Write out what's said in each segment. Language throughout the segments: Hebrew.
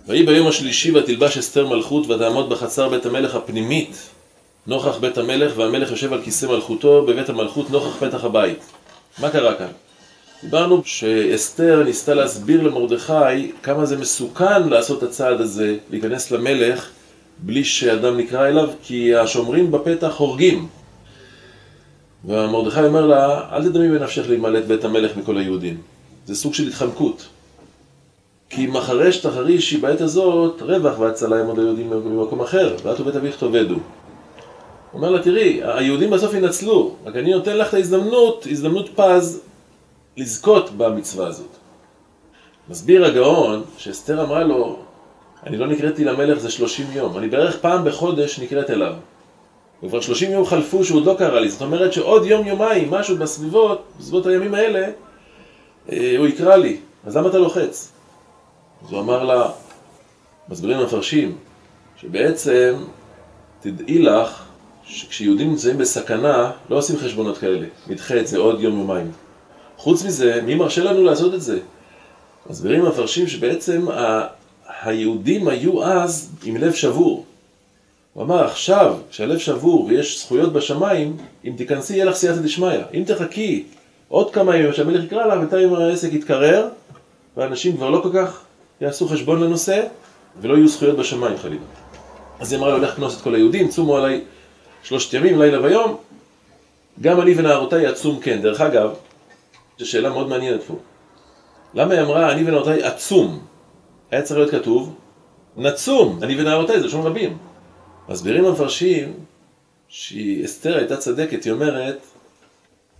ויהי ביום השלישי ותלבש אסתר מלכות ותעמוד בחצר בית המלך הפנימית נוכח בית המלך, והמלך יושב על כיסא מלכותו בבית המלכות נוכח פתח הבית. מה קרה כאן? דיברנו שאסתר ניסתה להסביר למרדכי כמה זה מסוכן לעשות את הצעד הזה, להיכנס למלך בלי שאדם נקרא אליו, כי השומרים בפתח הורגים. ומרדכי אומר לה, אל תדמי בנפשך להימלט בית המלך מכל היהודים. זה סוג של התחמקות. כי מחרש תחרישי בעת הזאת רווח והצלה יעמוד היהודים במקום אחר, ואת ובית אביך תאבדו. הוא אומר לה, תראי, היהודים בסוף ינצלו, רק אני נותן לך את ההזדמנות, הזדמנות פז, לזכות במצווה הזאת. מסביר הגאון שאסתר אמרה לו, אני לא נקראתי למלך זה 30 יום, אני בערך פעם בחודש נקראת אליו. וכבר 30 יום חלפו שהוא עוד לא קרא לי, זאת אומרת שעוד יום-יומיים, משהו בסביבות הימים האלה, הוא יקרא לי, אז למה אתה לוחץ? אז הוא אמר לה, מסבירים המפרשים, שבעצם תדעי לך שכשיהודים נמצאים בסכנה, לא עושים חשבונות כאלה, נדחה את זה עוד יום-יומיים. חוץ מזה, מי מרשה לנו לעשות את זה? מסבירים המפרשים שבעצם היהודים היו אז עם לב שבור. הוא אמר, עכשיו, כשהלב שבור ויש זכויות בשמיים, אם תיכנסי, יהיה לך סייעתא דשמיא. אם תחכי עוד כמה ימים שהמלך יקרא לה, בינתיים העסק יתקרר, ואנשים כבר לא כל כך יעשו חשבון לנושא, ולא יהיו זכויות בשמיים חלילה. אז היא אמרה לו, הולך כנוס את כל היהודים, צומו עליי 3 ימים, לילה ויום, גם אני ונערותיי עצום כן. דרך אגב, זו שאלה מאוד מעניינת פה. למה היא אמרה, אני ונערותיי עצום? היה צריך להיות כתוב, נצום, אני ונערותיי, זה לשון רבים. מסבירים המפרשים שאסתר הייתה צדקת, היא אומרת,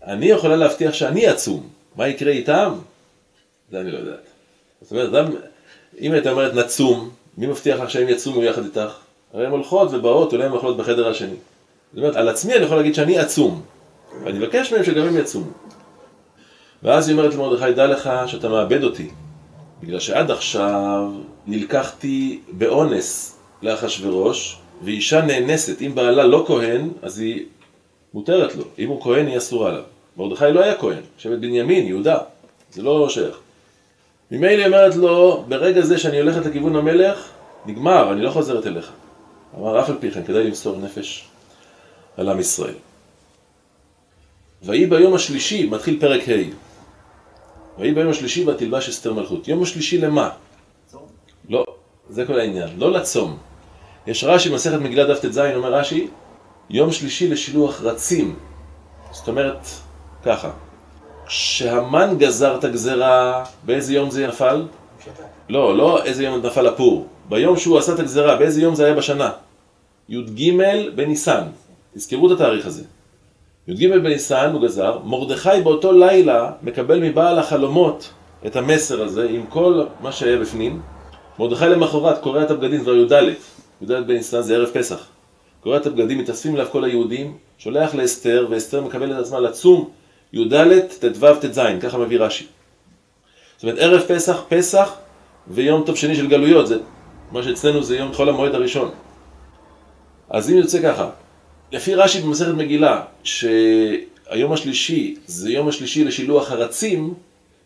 אני יכולה להבטיח שאני עצום, מה יקרה איתם? זה אני לא יודעת. זאת אומרת, אם הייתה אומרת נצום, מי מבטיח לך שהם יצומו יחד איתך? הרי הם הולכות ובאות, אולי הם הולכות בחדר השני. זאת אומרת, על עצמי אני יכול להגיד שאני עצום, ואני מבקש מהם שגם הם יצומו. ואז היא אומרת למרדכי, דע לך שאתה מאבד אותי, בגלל שעד עכשיו נלקחתי באונס לאחשוורוש, ואישה נאנסת, אם בעלה לא כהן, אז היא מותרת לו. אם הוא כהן, היא אסורה לה. מרדכי לא היה כהן, שבט בנימין, יהודה. זה לא שייך. ממילא היא אומרת לו, ברגע זה שאני הולכת לכיוון המלך, נגמר, אני לא חוזרת אליך. אמר, אף על פי כן, כדאי למסור נפש על עם ישראל. ויהי ביום השלישי, מתחיל פרק ה'. ויהי ביום השלישי ותלבש אסתר מלכות. יום השלישי למה? צום. לא, זה כל העניין. לא לצום. יש רש"י מסכת מגילה דף ט"ז, אומר רש"י, יום שלישי לשילוח רצים. זאת אומרת, ככה. כשהמן גזר את הגזרה, באיזה יום זה נפל? לא איזה יום נפל הפור. ביום שהוא עשה את הגזרה, באיזה יום זה היה בשנה? י"ג בניסן. תזכרו את התאריך הזה. י"ג בניסן הוא גזר, מרדכי באותו לילה מקבל מבעל החלומות את המסר הזה עם כל מה שהיה בפנים. מרדכי למחרת קורא את הבגדים, כבר י"ד בניסן זה ערב פסח. קורא את הבגדים, מתאספים אליו כל היהודים, שולח לאסתר, ואסתר מקבל את עצמה לצום י"ד ט"ו ט"ז, ככה מביא רש"י. זאת אומרת, ערב פסח, פסח ויום טוב שני של גלויות, זה מה שאצלנו זה יום חול המועד הראשון. אז אם יוצא ככה, לפי רש"י במסכת מגילה, שהיום השלישי זה יום השלישי לשילוח הרצים,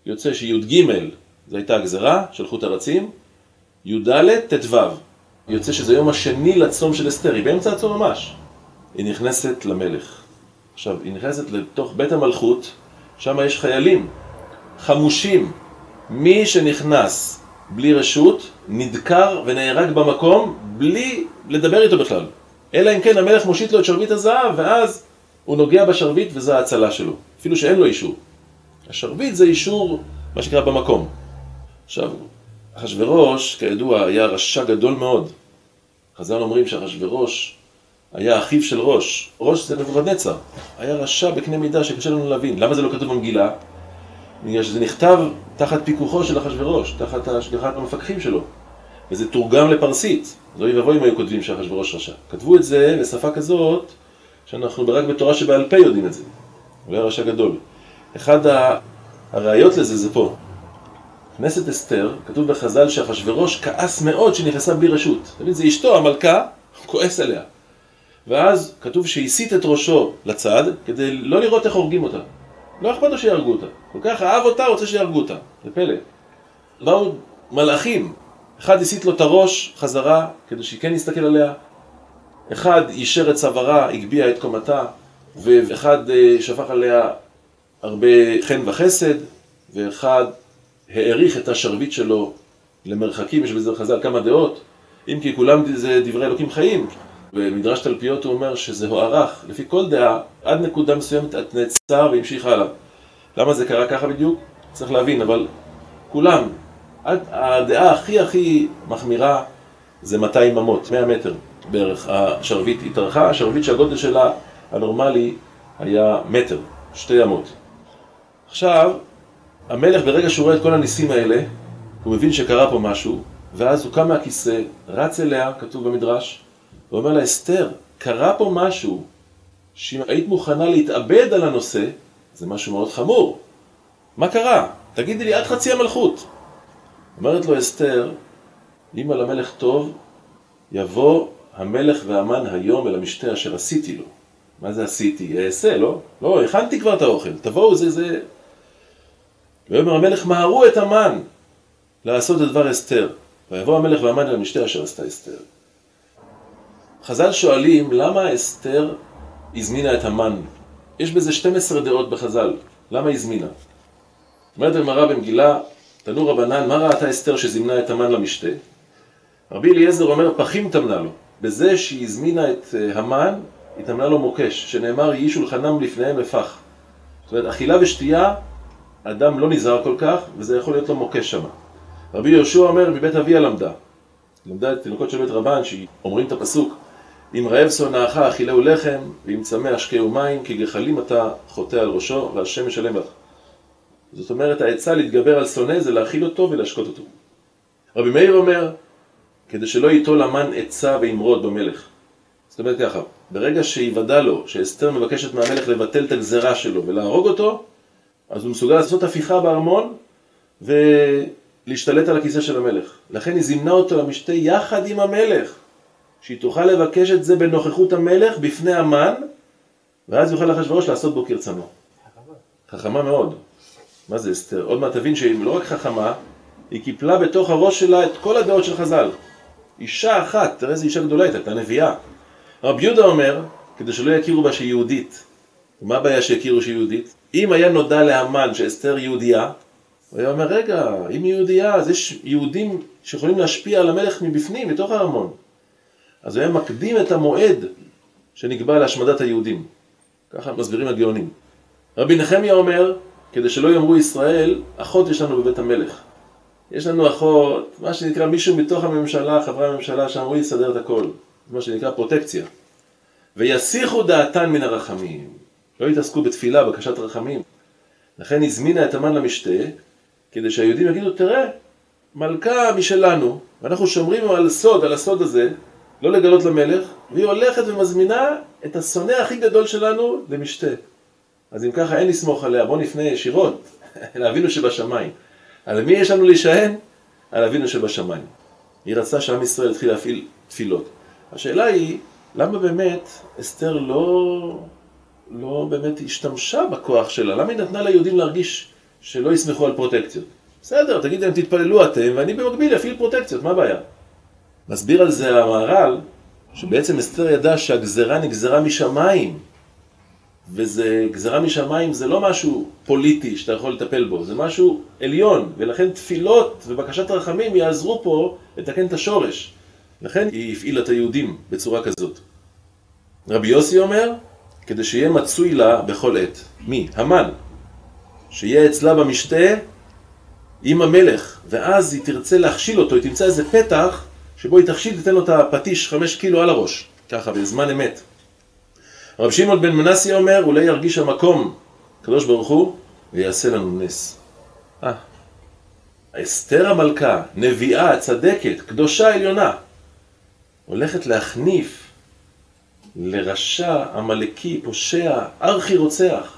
יוצא שי"ג זה הייתה הגזרה, שלחו את הרצים, י"ד ט"ו, יוצא שזה יום השני לצום של אסתר, היא באמצע הצום ממש. היא נכנסת למלך. עכשיו, היא נכנסת לתוך בית המלכות, שם יש חיילים, חמושים. מי שנכנס בלי רשות, נדקר ונהרג במקום, בלי לדבר איתו בכלל. אלא אם כן המלך מושיט לו את שרביט הזהב, ואז הוא נוגע בשרביט וזה ההצלה שלו. אפילו שאין לו אישור. השרביט זה אישור, מה שקרה במקום. עכשיו, אחשוורוש, כידוע, היה רשע גדול מאוד. חז"ל אומרים שאחשוורוש היה אחיו של ראש. ראש זה נבוכדנצר. היה רשע בקנה מידה שקשה לנו להבין. למה זה לא כתוב במגילה? בגלל שזה נכתב תחת פיקוחו של אחשוורוש, תחת השגחת המפקחים שלו. וזה תורגם לפרסית. אז אוי ואבוי אם היו כותבים שאחשוורוש רשע. כתבו את זה בשפה כזאת, שאנחנו רק בתורה שבעל פה יודעים את זה. הוא היה רשע גדול. אחד הראיות לזה זה פה. כנסת אסתר, כתוב בחז"ל שאחשוורוש כעס מאוד שנכנסה בלי רשות. תמיד זה אשתו, המלכה, הוא כועס עליה. ואז כתוב שהסיט את ראשו לצד, כדי לא לראות איך הורגים אותה. לא אכפת לו שיהרגו אותה. כל כך אהב אותה, רוצה שיהרגו אותה. זה פלא. באו מלאכים, אחד הסיט לו את הראש חזרה כדי שהיא כן יסתכל עליה, אחד יישר את צווארה, הגביע את קומתה, ואחד שפך עליה הרבה חן וחסד, ואחד העריך את השרביט שלו למרחקים. יש בזה חז"ל כמה דעות, אם כי כולם זה דברי אלוקים חיים. במדרש תלפיות הוא אומר שזה הוערך, לפי כל דעה, עד נקודה מסוימת את נעצר והמשיך הלאה. למה זה קרה ככה בדיוק? צריך להבין, אבל כולם, הדעה הכי מחמירה זה 200 אמות, 100 מטר בערך. השרביט התארכה, השרביט שהגודל שלה הנורמלי היה מטר, 2 אמות. עכשיו, המלך ברגע שהוא רואה את כל הניסים האלה, הוא מבין שקרה פה משהו, ואז הוא קם מהכיסא, רץ אליה, כתוב במדרש, ואומר לה, אסתר, קרה פה משהו, שאם היית מוכנה להתאבד על הנושא, זה משהו מאוד חמור. מה קרה? תגידי לי, עד חצי המלכות. אומרת לו אסתר, אם על המלך טוב, יבוא המלך והמן היום אל המשתה אשר עשיתי לו. מה זה עשיתי? אעשה, לא? לא, הכנתי כבר את האוכל. תבואו, זה. ואומר המלך, מהרו את המן לעשות את דבר אסתר. ויבוא המלך והמן אל המשתה אשר עשתה אסתר. חז"ל שואלים, למה אסתר הזמינה את המן? יש בזה 12 דעות בחז"ל. למה הזמינה? אומרת הגמרא במגילה, תנו רבנן, מה ראתה אסתר שזימנה את המן למשתה? רבי אליעזר אומר, פחים תמנה לו. בזה שהיא הזמינה את המן, היא תמנה לו מוקש, שנאמר, יהי שולחנם לפניהם לפח. זאת אומרת, אכילה ושתייה, אדם לא נזהר כל כך, וזה יכול להיות לו מוקש שם. רבי יהושע אומר, מבית אביה למדה את תינוקות של בית רבן, שאומרים את הפסוק, אם רעב שונאך אכילהו לחם, ואם צמא השקהו מים, כי גחלים אתה חוטא על ראשו, והשם ישלם לך. זאת אומרת, העצה להתגבר על שונא זה להאכיל אותו ולהשקות אותו. רבי מאיר אומר, כדי שלא ייטול המן עצה וימרוד במלך. זאת אומרת ככה, ברגע שיוודע לו שאסתר מבקשת מהמלך לבטל את הגזרה שלו ולהרוג אותו, אז הוא מסוגל לעשות הפיכה בארמון ולהשתלט על הכיסא של המלך. לכן היא זימנה אותו למשתה יחד עם המלך, שהיא תוכל לבקש את זה בנוכחות המלך בפני המן, ואז יוכל אחשוורוש לעשות בו כרצונו. חכמה מאוד. מה זה אסתר? עוד מעט תבין שהיא לא רק חכמה, היא קיפלה בתוך הראש שלה את כל הדעות של חז"ל. אישה אחת, תראה איזה אישה גדולה הייתה נביאה. רבי יהודה אומר, כדי שלא יכירו בה שהיא יהודית. ומה הבעיה שיכירו שהיא יהודית? אם היה נודע להמן שאסתר יהודייה, הוא היה אומר, רגע, אם היא יהודייה, אז יש יהודים שיכולים להשפיע על המלך מבפנים, מתוך הארמון. אז הוא היה מקדים את המועד שנקבע להשמדת היהודים. ככה מסבירים הגאונים. רבי נחמיה אומר, כדי שלא יאמרו ישראל, אחות יש לנו בבית המלך. יש לנו אחות, מה שנקרא מישהו מתוך הממשלה, חברי הממשלה, שאמרו יסדר את הכל. מה שנקרא פרוטקציה. ויסיחו דעתן מן הרחמים. לא יתעסקו בתפילה, בקשת רחמים. לכן הזמינה את המן למשתה, כדי שהיהודים יגידו, תראה, מלכה משלנו, ואנחנו שומרים על הסוד הזה, לא לגלות למלך, והיא הולכת ומזמינה את השונא הכי גדול שלנו למשתה. אז אם ככה אין לסמוך עליה, בוא נפנה ישירות, אל אבינו שבשמיים. על מי יש לנו להישען? על אבינו שבשמיים. היא רצתה שעם ישראל התחיל להפעיל תפילות. השאלה היא, למה באמת אסתר לא באמת השתמשה בכוח שלה? למה היא נתנה ליהודים להרגיש שלא יסמכו על פרוטקציות? בסדר, תגיד להם, תתפללו אתם, ואני במקביל אפעיל פרוטקציות, מה הבעיה? מסביר על זה המהר"ל, שבעצם אסתר ידע שהגזרה נגזרה משמיים, גזרה משמיים זה לא משהו פוליטי שאתה יכול לטפל בו, זה משהו עליון, ולכן תפילות ובקשת רחמים יעזרו פה לתקן את השורש. לכן היא הפעילה את היהודים בצורה כזאת. רבי יוסי אומר, כדי שיהיה מצוי לה בכל עת. מי? המן. שיהיה אצלה במשתה עם המלך, ואז היא תרצה להכשיל אותו, היא תמצא איזה פתח שבו היא תכשיל, תתן לו את הפטיש 5 קילו על הראש, ככה, בזמן אמת. רב שמעון בן מנסיה אומר, אולי ירגיש המקום, הקדוש ברוך הוא, ויעשה לנו נס. אסתר המלכה, נביאה, צדקת, קדושה עליונה, הולכת להחניף לרשע, עמלקי, פושע, ארכי רוצח.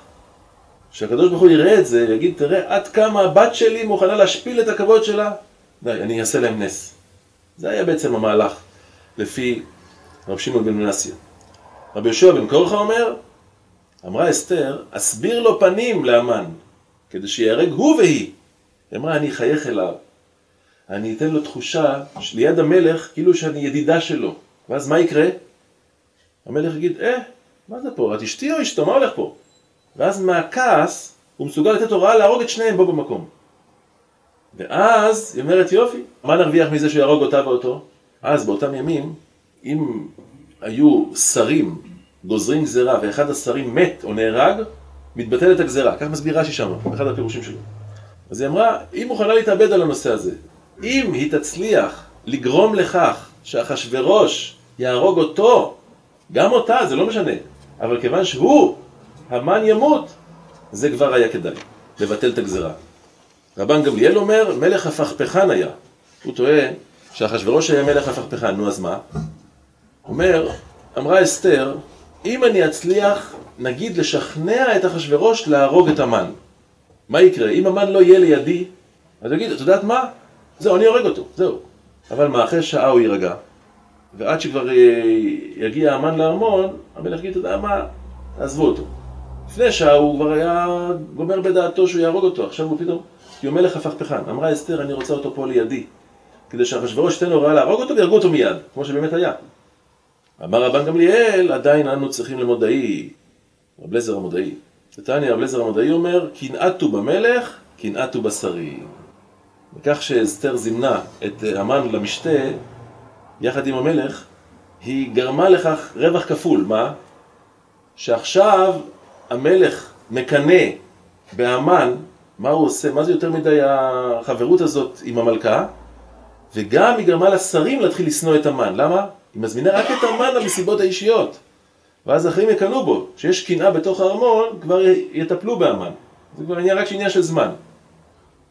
שהקדוש ברוך הוא יראה את זה, ויגיד, תראה עד כמה הבת שלי מוכנה להשפיל את הכבוד שלה, די, אני אעשה להם נס. זה היה בעצם המהלך, לפי רב שמעון בן מנסיה. רבי יהושע בן קורחה אומר, אמרה אסתר, אסביר לו פנים להמן, כדי שיהרג הוא והיא. אמרה, אני חייך אליו. אני אתן לו תחושה ליד המלך כאילו שאני ידידה שלו. ואז מה יקרה? המלך יגיד, מה זה פה? את אשתי או אשתו? מה הולך פה? ואז מהכעס הוא מסוגל לתת הוראה להרוג את שניהם בו במקום. ואז היא אומרת, יופי, מה נרוויח מזה שהוא יהרוג אותה ואותו? אז באותם ימים, אם היו שרים גוזרים גזרה ואחד השרים מת או נהרג, מתבטלת הגזרה. כך מסביר רש"י שם, באחד הפירושים שלו. אז היא אמרה, היא מוכנה להתאבד על הנושא הזה. אם היא תצליח לגרום לכך שאחשוורוש יהרוג אותו, גם אותה, זה לא משנה. אבל כיוון שהוא, המן ימות, זה כבר היה כדאי, לבטל את הגזרה. רבן גמליאל אומר, מלך הפכפכן היה. הוא טוען שאחשוורוש היה מלך הפכפכן. נו, אז מה? אומר, אמרה אסתר, אם אני אצליח, נגיד, לשכנע את אחשוורוש להרוג את המן. מה יקרה? אם המן לא יהיה לידי, אז תגיד, את יודעת מה? זהו, אני הורג אותו, זהו. אבל מה, אחרי שעה הוא יירגע, ועד שכבר יגיע המן לארמון, המלך יגיד, אתה יודע מה? תעזבו אותו. לפני שעה הוא כבר היה גומר בדעתו שהוא יהרוג אותו, עכשיו הוא פתאום, כי הוא מלך הפכפכן. אמרה אסתר, אני רוצה אותו פה לידי, כדי שאחשוורוש תן הוראה להרוג אותו ויהרגו אותו מיד, כמו שבאמת היה. אמר רבן גמליאל, עדיין אנו צריכים למודעי, רב אליעזר המודעי. תניא רב אליעזר המודעי אומר, קנאתו במלך, קנאתו בשרים. וכך שאסתר זימנה את המן למשתה, יחד עם המלך, היא גרמה לכך רווח כפול. מה? שעכשיו המלך מקנה בהמן, מה הוא עושה? מה זה יותר מדי החברות הזאת עם המלכה? וגם היא גרמה לשרים להתחיל לשנוא את המן. למה? היא מזמינה רק את המן למסיבות האישיות. ואז אחרים יקנו בו. כשיש קנאה בתוך הארמון, כבר יטפלו בהמן. זה כבר עניין רק עניין של זמן.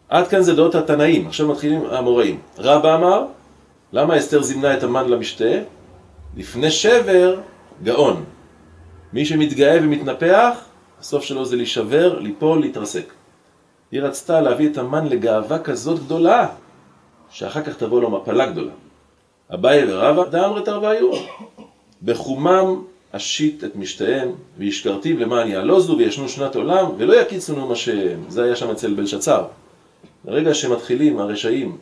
עד כאן זה דעות התנאים. עכשיו מתחילים האמוראים. רבא אמר, למה אסתר זימנה את המן למשתה? לפני שבר, גאון. מי שמתגאה ומתנפח, הסוף שלו זה להישבר, ליפול, להתרסק. היא רצתה להביא את המן לגאווה כזאת גדולה, שאחר כך תבוא לו מפלה גדולה. אביי ורבא, דאמרי תרוויו. בחומם אשית את משתיהם, וישכרתיו למען יעלוזו וישנו שנת עולם, ולא יקיצו נאום השם. זה היה שם אצל בלשצר. ברגע שמתחילים הרשעים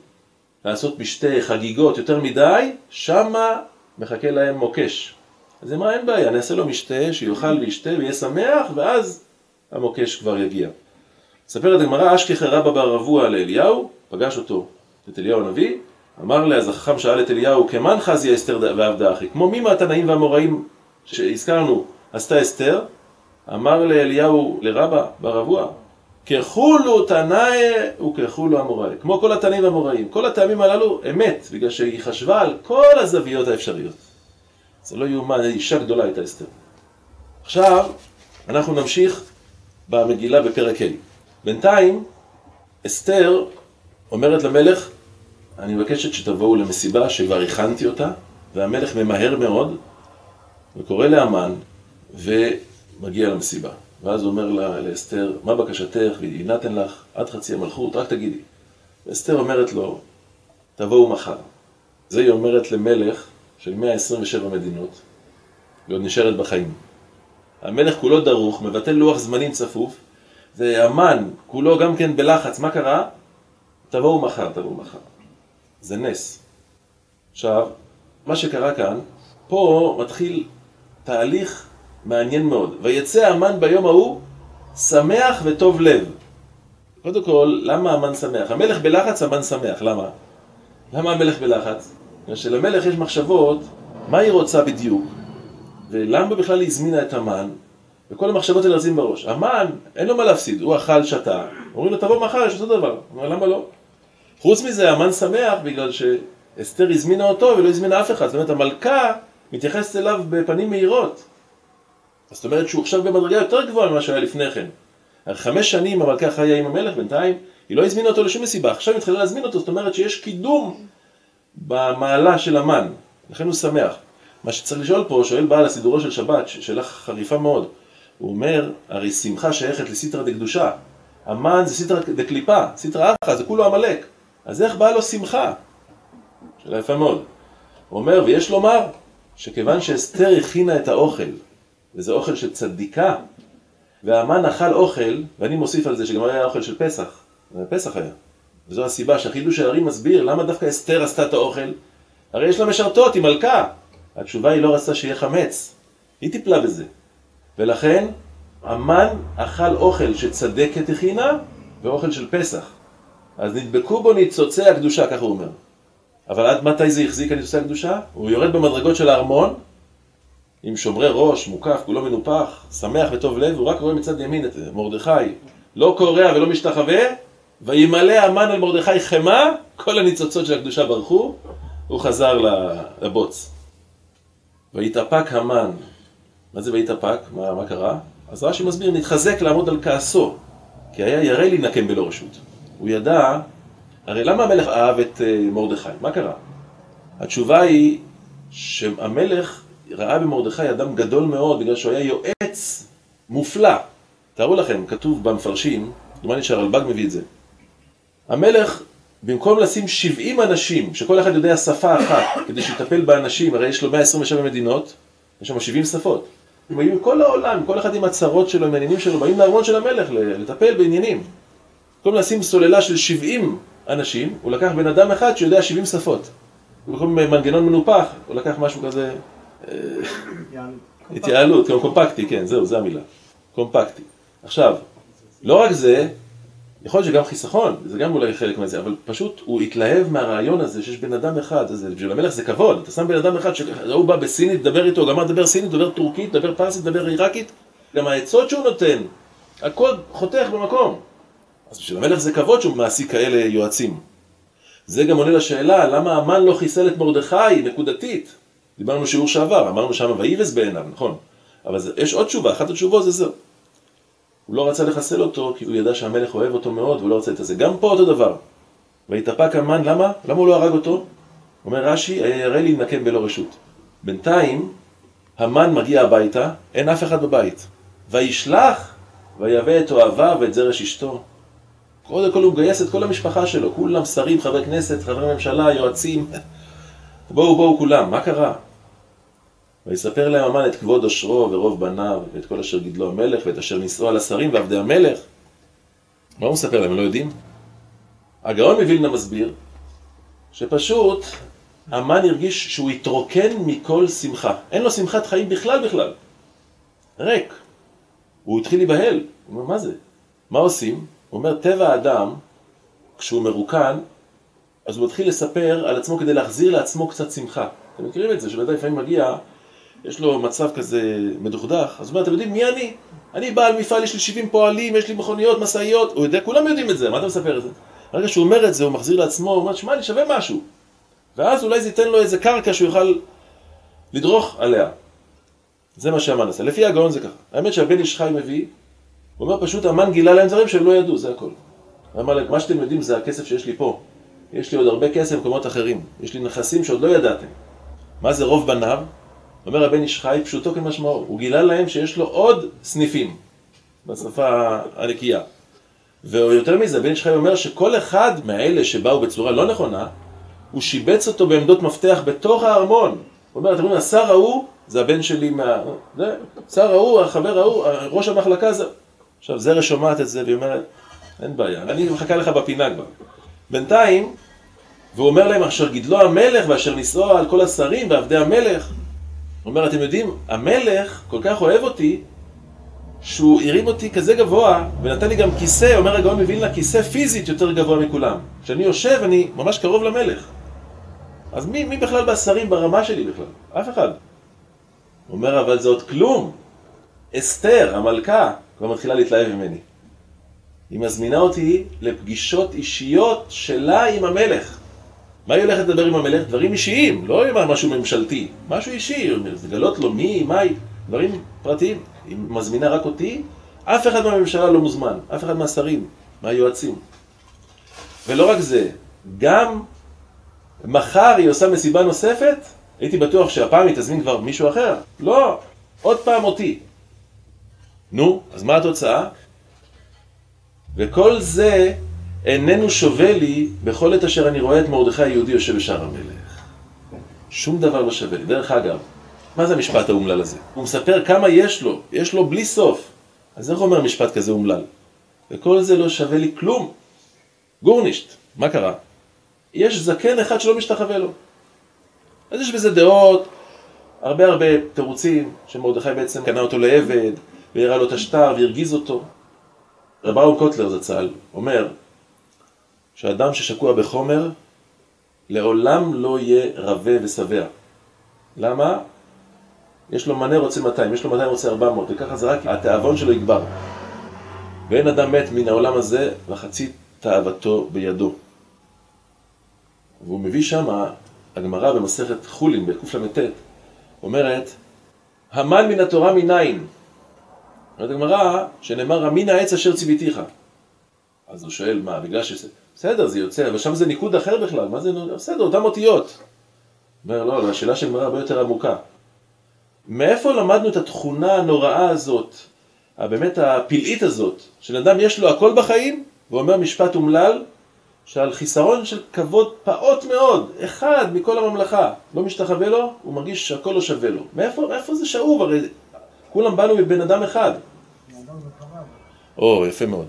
לעשות משתה חגיגות יותר מדי, שמה מחכה להם מוקש. אז אמרה, אין בעיה, נעשה לו משתה, שיוכל וישתה ויהיה שמח, ואז המוקש כבר יגיע. ספרת הגמרא, אשכחי רבא בר רבוע לאליהו, פגש אותו, את אליהו הנביא, אמר לה, אז החכם שאל את אליהו, כמן חזיה אסתר ועבדה אחי? כמו מי מהתנאים והאמוראים שהזכרנו עשתה אסתר? אמר לאליהו לרבא בר רבוע, ככולו תנאי וככולו אמוראי. כמו כל התנאים והאמוראים. כל הטעמים הללו אמת, בגלל שהיא חשבה על כל הזוויות האפשריות. זה לא יאומן, אישה גדולה הייתה אסתר. עכשיו, אנחנו נמשיך במגילה בפרק ה'. בינתיים, אסתר אומרת למלך, אני מבקשת שתבואו למסיבה שכבר הכנתי אותה, והמלך ממהר מאוד, וקורא להמן, ומגיע למסיבה. ואז הוא אומר לאסתר, מה בקשתך? והיא נתן לך עד חצי המלכות, רק תגידי. ואסתר אומרת לו, תבואו מחר. זה היא אומרת למלך של 127 מדינות, ועוד נשארת בחיים. המלך כולו דרוך, מבטל לוח זמנים צפוף, והמן כולו גם כן בלחץ. מה קרה? תבואו מחר, תבואו מחר. זה נס. עכשיו, מה שקרה כאן, פה מתחיל תהליך מעניין מאוד. ויצא המן ביום ההוא שמח וטוב לב. קודם כל, למה המן שמח? המלך בלחץ, המן שמח. למה? למה המלך בלחץ? שלמלך יש מחשבות, מה היא רוצה בדיוק? ולמה בכלל היא הזמינה את המן? וכל המחשבות האלה רצים בראש. המן, אין לו מה להפסיד, הוא אכל שתה. אומרים לו, תבוא מחר, יש אותו דבר. הוא אומר, למה לא? חוץ מזה, המן שמח בגלל שאסתר הזמינה אותו ולא הזמינה אף אחד. זאת אומרת, המלכה מתייחסת אליו בפנים מהירות. זאת אומרת שהוא עכשיו במדרגה יותר גבוהה ממה שהיה לפני כן. 5 שנים המלכה חיה עם המלך, בינתיים היא לא הזמינה אותו לשום מסיבה. עכשיו היא התחילה להזמין אותו, זאת אומרת שיש קידום במעלה של המן. לכן הוא שמח. מה שצריך לשאול פה, שואל בעל הסידורו של שבת, שאלה חריפה מאוד. הוא אומר, הרי שמחה שייכת לסתרא דקדושה. המן זה סתרא דקליפה, סתרא אחא, זה כולו המלך. אז איך באה לו שמחה? שאלה יפה מאוד. הוא אומר, ויש לומר, שכיוון שאסתר הכינה את האוכל, וזה אוכל של צדיקה, והמן אכל אוכל, ואני מוסיף על זה שגם היה אוכל של פסח, פסח היה. וזו הסיבה שהחידוש של הרי מסביר למה דווקא אסתר עשתה את האוכל. הרי יש לה משרתות, היא מלכה. התשובה היא לא רצתה שיהיה חמץ. היא טיפלה בזה. ולכן, המן אכל אוכל שצדקת הכינה, ואוכל של פסח. אז נדבקו בו ניצוצי הקדושה, ככה הוא אומר. אבל עד מתי זה החזיק הניצוצי הקדושה? הוא יורד במדרגות של הארמון, עם שומרי ראש, מוקף, כולו מנופח, שמח וטוב לב, הוא רק רואה מצד ימין את מרדכי. לא קורע ולא משתחווה, וימלא המן על מרדכי חמה, כל הניצוצות של הקדושה ברחו, הוא חזר לבוץ. והתאפק המן. מה זה והתאפק? מה קרה? אז רש"י מסביר, נתחזק לעמוד על כעסו, כי היה ירא להינקם בלא רשות. הוא ידע, הרי למה המלך אהב את מרדכי? מה קרה? התשובה היא שהמלך ראה במרדכי אדם גדול מאוד, בגלל שהוא היה יועץ מופלא. תארו לכם, כתוב במפרשים, דומני שהרלב"ג מביא את זה. המלך, במקום לשים 70 אנשים, שכל אחד יודע שפה אחת, כדי שיטפל באנשים, הרי יש לו 127 מדינות, יש שם 70 שפות. הם היו כל העולם, כל אחד עם הצרות שלו, עם העניינים שלו, באים לארמון של המלך לטפל בעניינים. במקום לשים סוללה של 70 אנשים, הוא לקח בן אדם אחד שיודע 70 שפות. במקום מנגנון מנופח, הוא לקח משהו כזה... התייעלות, קומפקטי, כן, זהו, זה המילה. קומפקטי. עכשיו, לא רק זה, יכול להיות שגם חיסכון, זה גם אולי חלק מזה, אבל פשוט הוא התלהב מהרעיון הזה שיש בן אדם אחד, בשביל המלך זה כבוד, אתה שם בן אדם אחד שהוא בא בסינית, דבר איתו, גמר דבר סינית, דבר טורקית, דבר פרסית, דבר עיראקית, גם העצות שהוא נותן, הכל חותך במקום. אז בשביל המלך זה כבוד שהוא מעסיק כאלה יועצים. זה גם עונה לשאלה, למה המן לא חיסל את מרדכי נקודתית? דיברנו שיעור שעבר, אמרנו שם ויבס בעיניו, נכון? אבל יש עוד תשובה, אחת התשובות זה זו. הוא לא רצה לחסל אותו, כי הוא ידע שהמלך אוהב אותו מאוד, והוא לא רצה את זה. גם פה אותו דבר. והתאפק המן, למה? למה הוא לא הרג אותו? אומר רש"י, היה ירא להינקם בלא רשות. בינתיים, המן מגיע הביתה, אין אף אחד בבית. וישלח, ויבא את אוהביו ואת זרש אשתו. קודם כל הוא מגייס את כל המשפחה שלו, כולם שרים, חברי כנסת, חברי ממשלה, יועצים. בואו כולם, מה קרה? ויספר להם המן את כבוד עושרו ורוב בניו, ואת כל אשר גידלו המלך, ואת אשר נישאו על השרים ועבדי המלך. מה הוא מספר להם? הם לא יודעים? הגאון מווילנה מסביר שפשוט המן הרגיש שהוא התרוקן מכל שמחה. אין לו שמחת חיים בכלל. ריק. הוא התחיל להיבהל. הוא אומר, מה זה? מה עושים? הוא אומר, טבע האדם, כשהוא מרוקן, אז הוא מתחיל לספר על עצמו כדי להחזיר לעצמו קצת שמחה. אתם מכירים את זה, שבאמת לפעמים מגיע, יש לו מצב כזה מדוכדך, אז הוא אומר, אתם יודעים מי אני? אני בעל מפעל, יש לי 70 פועלים, יש לי מכוניות, מסעיות, הוא יודע, כולם יודעים את זה, מה אתה מספר את זה? הרגע שהוא אומר את זה, הוא מחזיר לעצמו, הוא אומר, שמע, אני שווה משהו. ואז אולי זה ייתן לו איזה קרקע שהוא יוכל לדרוך עליה. זה מה שהמן עשה. לפי הגאון זה ככה. האמת שהבן איש חי מביא, הוא אומר פשוט, המן גילה להם דברים שהם לא ידעו, זה הכל. אמר, מה שאתם יודעים זה הכסף שיש לי פה. יש לי עוד הרבה כסף במקומות אחרים. יש לי נכסים שעוד לא ידעתם. מה זה רוב בניו? אומר הבן איש חי, פשוטו כמשמעו. הוא גילה להם שיש לו עוד סניפים, בשפה הנקייה. ויותר מזה, הבן איש חי אומר שכל אחד מהאלה שבאו בצורה לא נכונה, הוא שיבץ אותו בעמדות מפתח בתוך הארמון. הוא אומר, אתם רואים, השר ההוא, זה הבן שלי שר ההוא, החבר ההוא, ראש המחלקה זה... עכשיו, זרע שומעת את זה והיא אומרת, אין בעיה, אני מחכה לך בפינה כבר. בינתיים, והוא אומר להם, אשר גידלו המלך ואשר נישאו על כל השרים ועבדי המלך. הוא אומר, אתם יודעים, המלך כל כך אוהב אותי, שהוא הרים אותי כזה גבוה, ונתן לי גם כיסא, אומר הגאון מווילנה, כיסא פיזית יותר גבוה מכולם. כשאני יושב, אני ממש קרוב למלך. אז מי בכלל בשרים ברמה שלי בכלל? אף אחד. הוא אומר, אבל זה עוד כלום. אסתר, המלכה, כבר מתחילה להתלהב ממני. היא מזמינה אותי לפגישות אישיות שלה עם המלך. מה היא הולכת לדבר עם המלך? דברים אישיים, לא עם משהו ממשלתי. משהו אישי, לגלות לו מי, מהי, דברים פרטיים. היא מזמינה רק אותי, אף אחד מהממשלה לא מוזמן, אף אחד מהשרים, מהיועצים. ולא רק זה, גם מחר היא עושה מסיבה נוספת, הייתי בטוח שהפעם היא תזמין כבר מישהו אחר. לא, עוד פעם אותי. נו, אז מה התוצאה? וכל זה איננו שווה לי בכל עת אשר אני רואה את מרדכי היהודי יושב בשער המלך. שום דבר לא שווה לי. דרך אגב, מה זה המשפט האומלל הזה? הוא מספר כמה יש לו בלי סוף. אז איך אומר משפט כזה אומלל? וכל זה לא שווה לי כלום. גורנישט. מה קרה? יש זקן אחד שלא משתחווה לו. אז יש בזה דעות, הרבה תירוצים, שמרדכי בעצם קנה אותו לעבד, והראה לו את השטר והרגיז אותו. רב אהרון קוטלר זצ"ל אומר, שאדם ששקוע בחומר, לעולם לא יהיה רווה ושבע. למה? יש לו מנה רוצה 200, יש לו 200 רוצה 400, וככה זה רק התאבון שלו יגבר. ואין אדם מת מן העולם הזה, וחצי תאוותו בידו. והוא מביא שם, הגמרא במסכת חולין, בקל"ט, אומרת, המן מן התורה מניין. אומרת הגמרא, שנאמר, מן העץ אשר ציוויתיך. אז הוא שואל, מה, בגלל בסדר, זה יוצא, אבל שם זה ניקוד אחר בכלל, מה זה? בסדר, אותם אותיות. אומר, לא, השאלה של גמרא הרבה יותר עמוקה. מאיפה למדנו את התכונה הנוראה הזאת, באמת הפלאית הזאת, של אדם יש לו הכל בחיים, והוא אומר משפט אומלל, שעל חיסרון של כבוד פעוט מאוד, אחד מכל הממלכה, לא משתחווה לו, הוא מרגיש שהכל לא שווה לו. מאיפה זה שאוב? הרי כולם באנו מבן אדם אחד. יפה מאוד.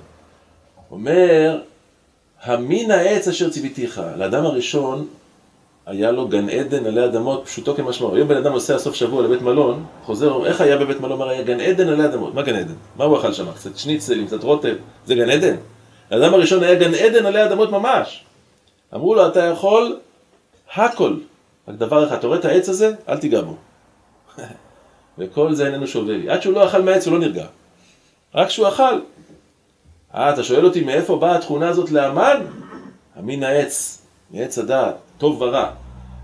אומר, המין העץ אשר ציוויתיך, לאדם הראשון היה לו גן עדן עלי אדמות, פשוטו כמשמעו. היום בן אדם נוסע סוף שבוע לבית מלון, חוזר, איך היה בבית מלון? היה גן עדן עלי אדמות. מה גן עדן? מה הוא אכל שם? קצת שניצלים, קצת רוטב, זה גן עדן. לאדם הראשון היה גן עדן עלי אדמות ממש. אמרו לו, אתה יכול הכל. רק דבר אחד, אתה רואה את העץ הזה? אל תיגע בו. וכל זה איננו שווה לי. עד שהוא לא אכל מהעץ, הוא לא נרגע. רק שהוא אכל. אתה שואל אותי מאיפה באה התכונה הזאת לאמן? המין העץ, מעץ הדעת, טוב ורע.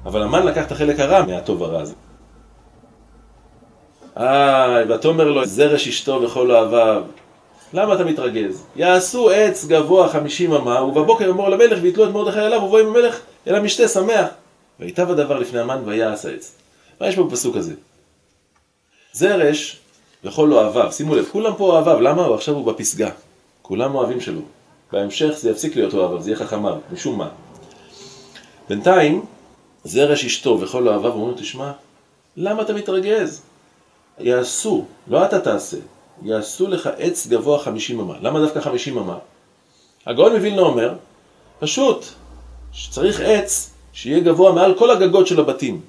אבל המן לקח את החלק הרע מהטוב ורע הזה. ואתה אומר לו, זרש אשתו וכל אוהביו. למה אתה מתרגז? יעשו עץ גבוה 50 אמה, ובבוקר אמור למלך ויתלו את מרדכי עליו, ובוא עם המלך אל המשתה שמח. ויטב הדבר לפני המן ויעש העץ. מה יש פה בפסוק הזה? זרש וכל אוהביו. שימו לב, כולם פה אוהביו. למה? עכשיו הוא בפסגה. כולם אוהבים שלו. בהמשך זה יפסיק להיות אוהביו, זה יהיה חכמיו, משום מה. בינתיים, זרש אשתו וכל אוהביו אומרים, תשמע, למה אתה מתרגז? יעשו, לא אתה תעשה, יעשו לך עץ גבוה 50 אמה. למה דווקא 50 אמה? הגאון מווילנה אומר, פשוט, שצריך עץ שיהיה גבוה מעל כל הגגות של הבתים.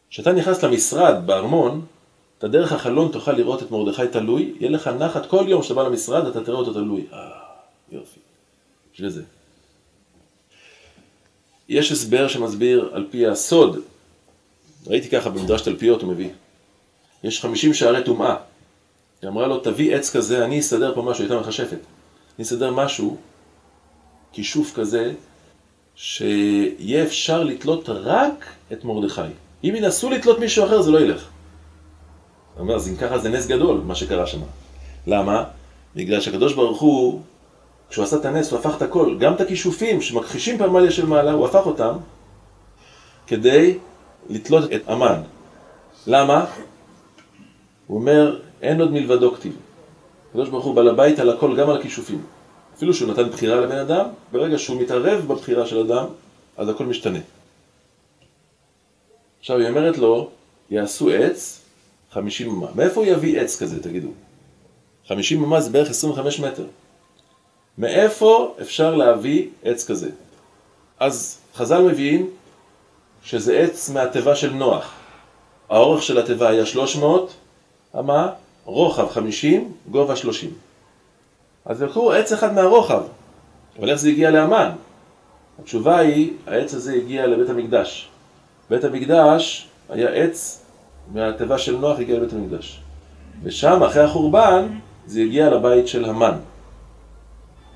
כשאתה נכנס למשרד, בארמון, אתה דרך החלון תוכל לראות את מרדכי תלוי, יהיה לך נחת כל יום שאתה בא למשרד, אתה תראה אותו תלוי. יופי. בשביל זה. יש הסבר שמסביר על פי הסוד, ראיתי ככה במדרש תלפיות הוא מביא, יש 50 שערי טומאה. היא אמרה לו, תביא עץ כזה, אני אסדר פה משהו, הייתה מחשפת. אני אסדר משהו, כישוף כזה, שיהיה אפשר לתלות רק את מרדכי. אם ינסו לתלות מישהו אחר, זה לא ילך. הוא אומר, אז אם ככה זה נס גדול, מה שקרה שם. למה? בגלל שהקדוש ברוך הוא, כשהוא עשה את הנס, הוא הפך את הכל, גם את הכישופים שמכחישים פמליה של מעלה, הוא הפך אותם, כדי לתלות את המן. למה? הוא אומר, אין עוד מלבדו כתיב. הקדוש ברוך הוא בעל הבית על הכל, גם על הכישופים. אפילו שהוא נתן בחירה לבן אדם, ברגע שהוא מתערב בבחירה של אדם, אז הכל משתנה. עכשיו היא אומרת לו, יעשו עץ 50 אמה. מאיפה הוא יביא עץ כזה, תגידו? 50 אמה זה בערך 25 מטר. מאיפה אפשר להביא עץ כזה? אז חז"ל מביאים שזה עץ מהטבע של נוח. האורך של הטבע היה 300 אמה, רוחב 50, גובה 30. אז לקחו עץ אחד מהרוחב. אבל איך זה הגיע לאמן? התשובה היא, העץ הזה הגיע לבית המקדש. בית המקדש היה עץ מהטבע של נוח הגיע לבית המקדש. ושם, אחרי החורבן, זה הגיע לבית של המן.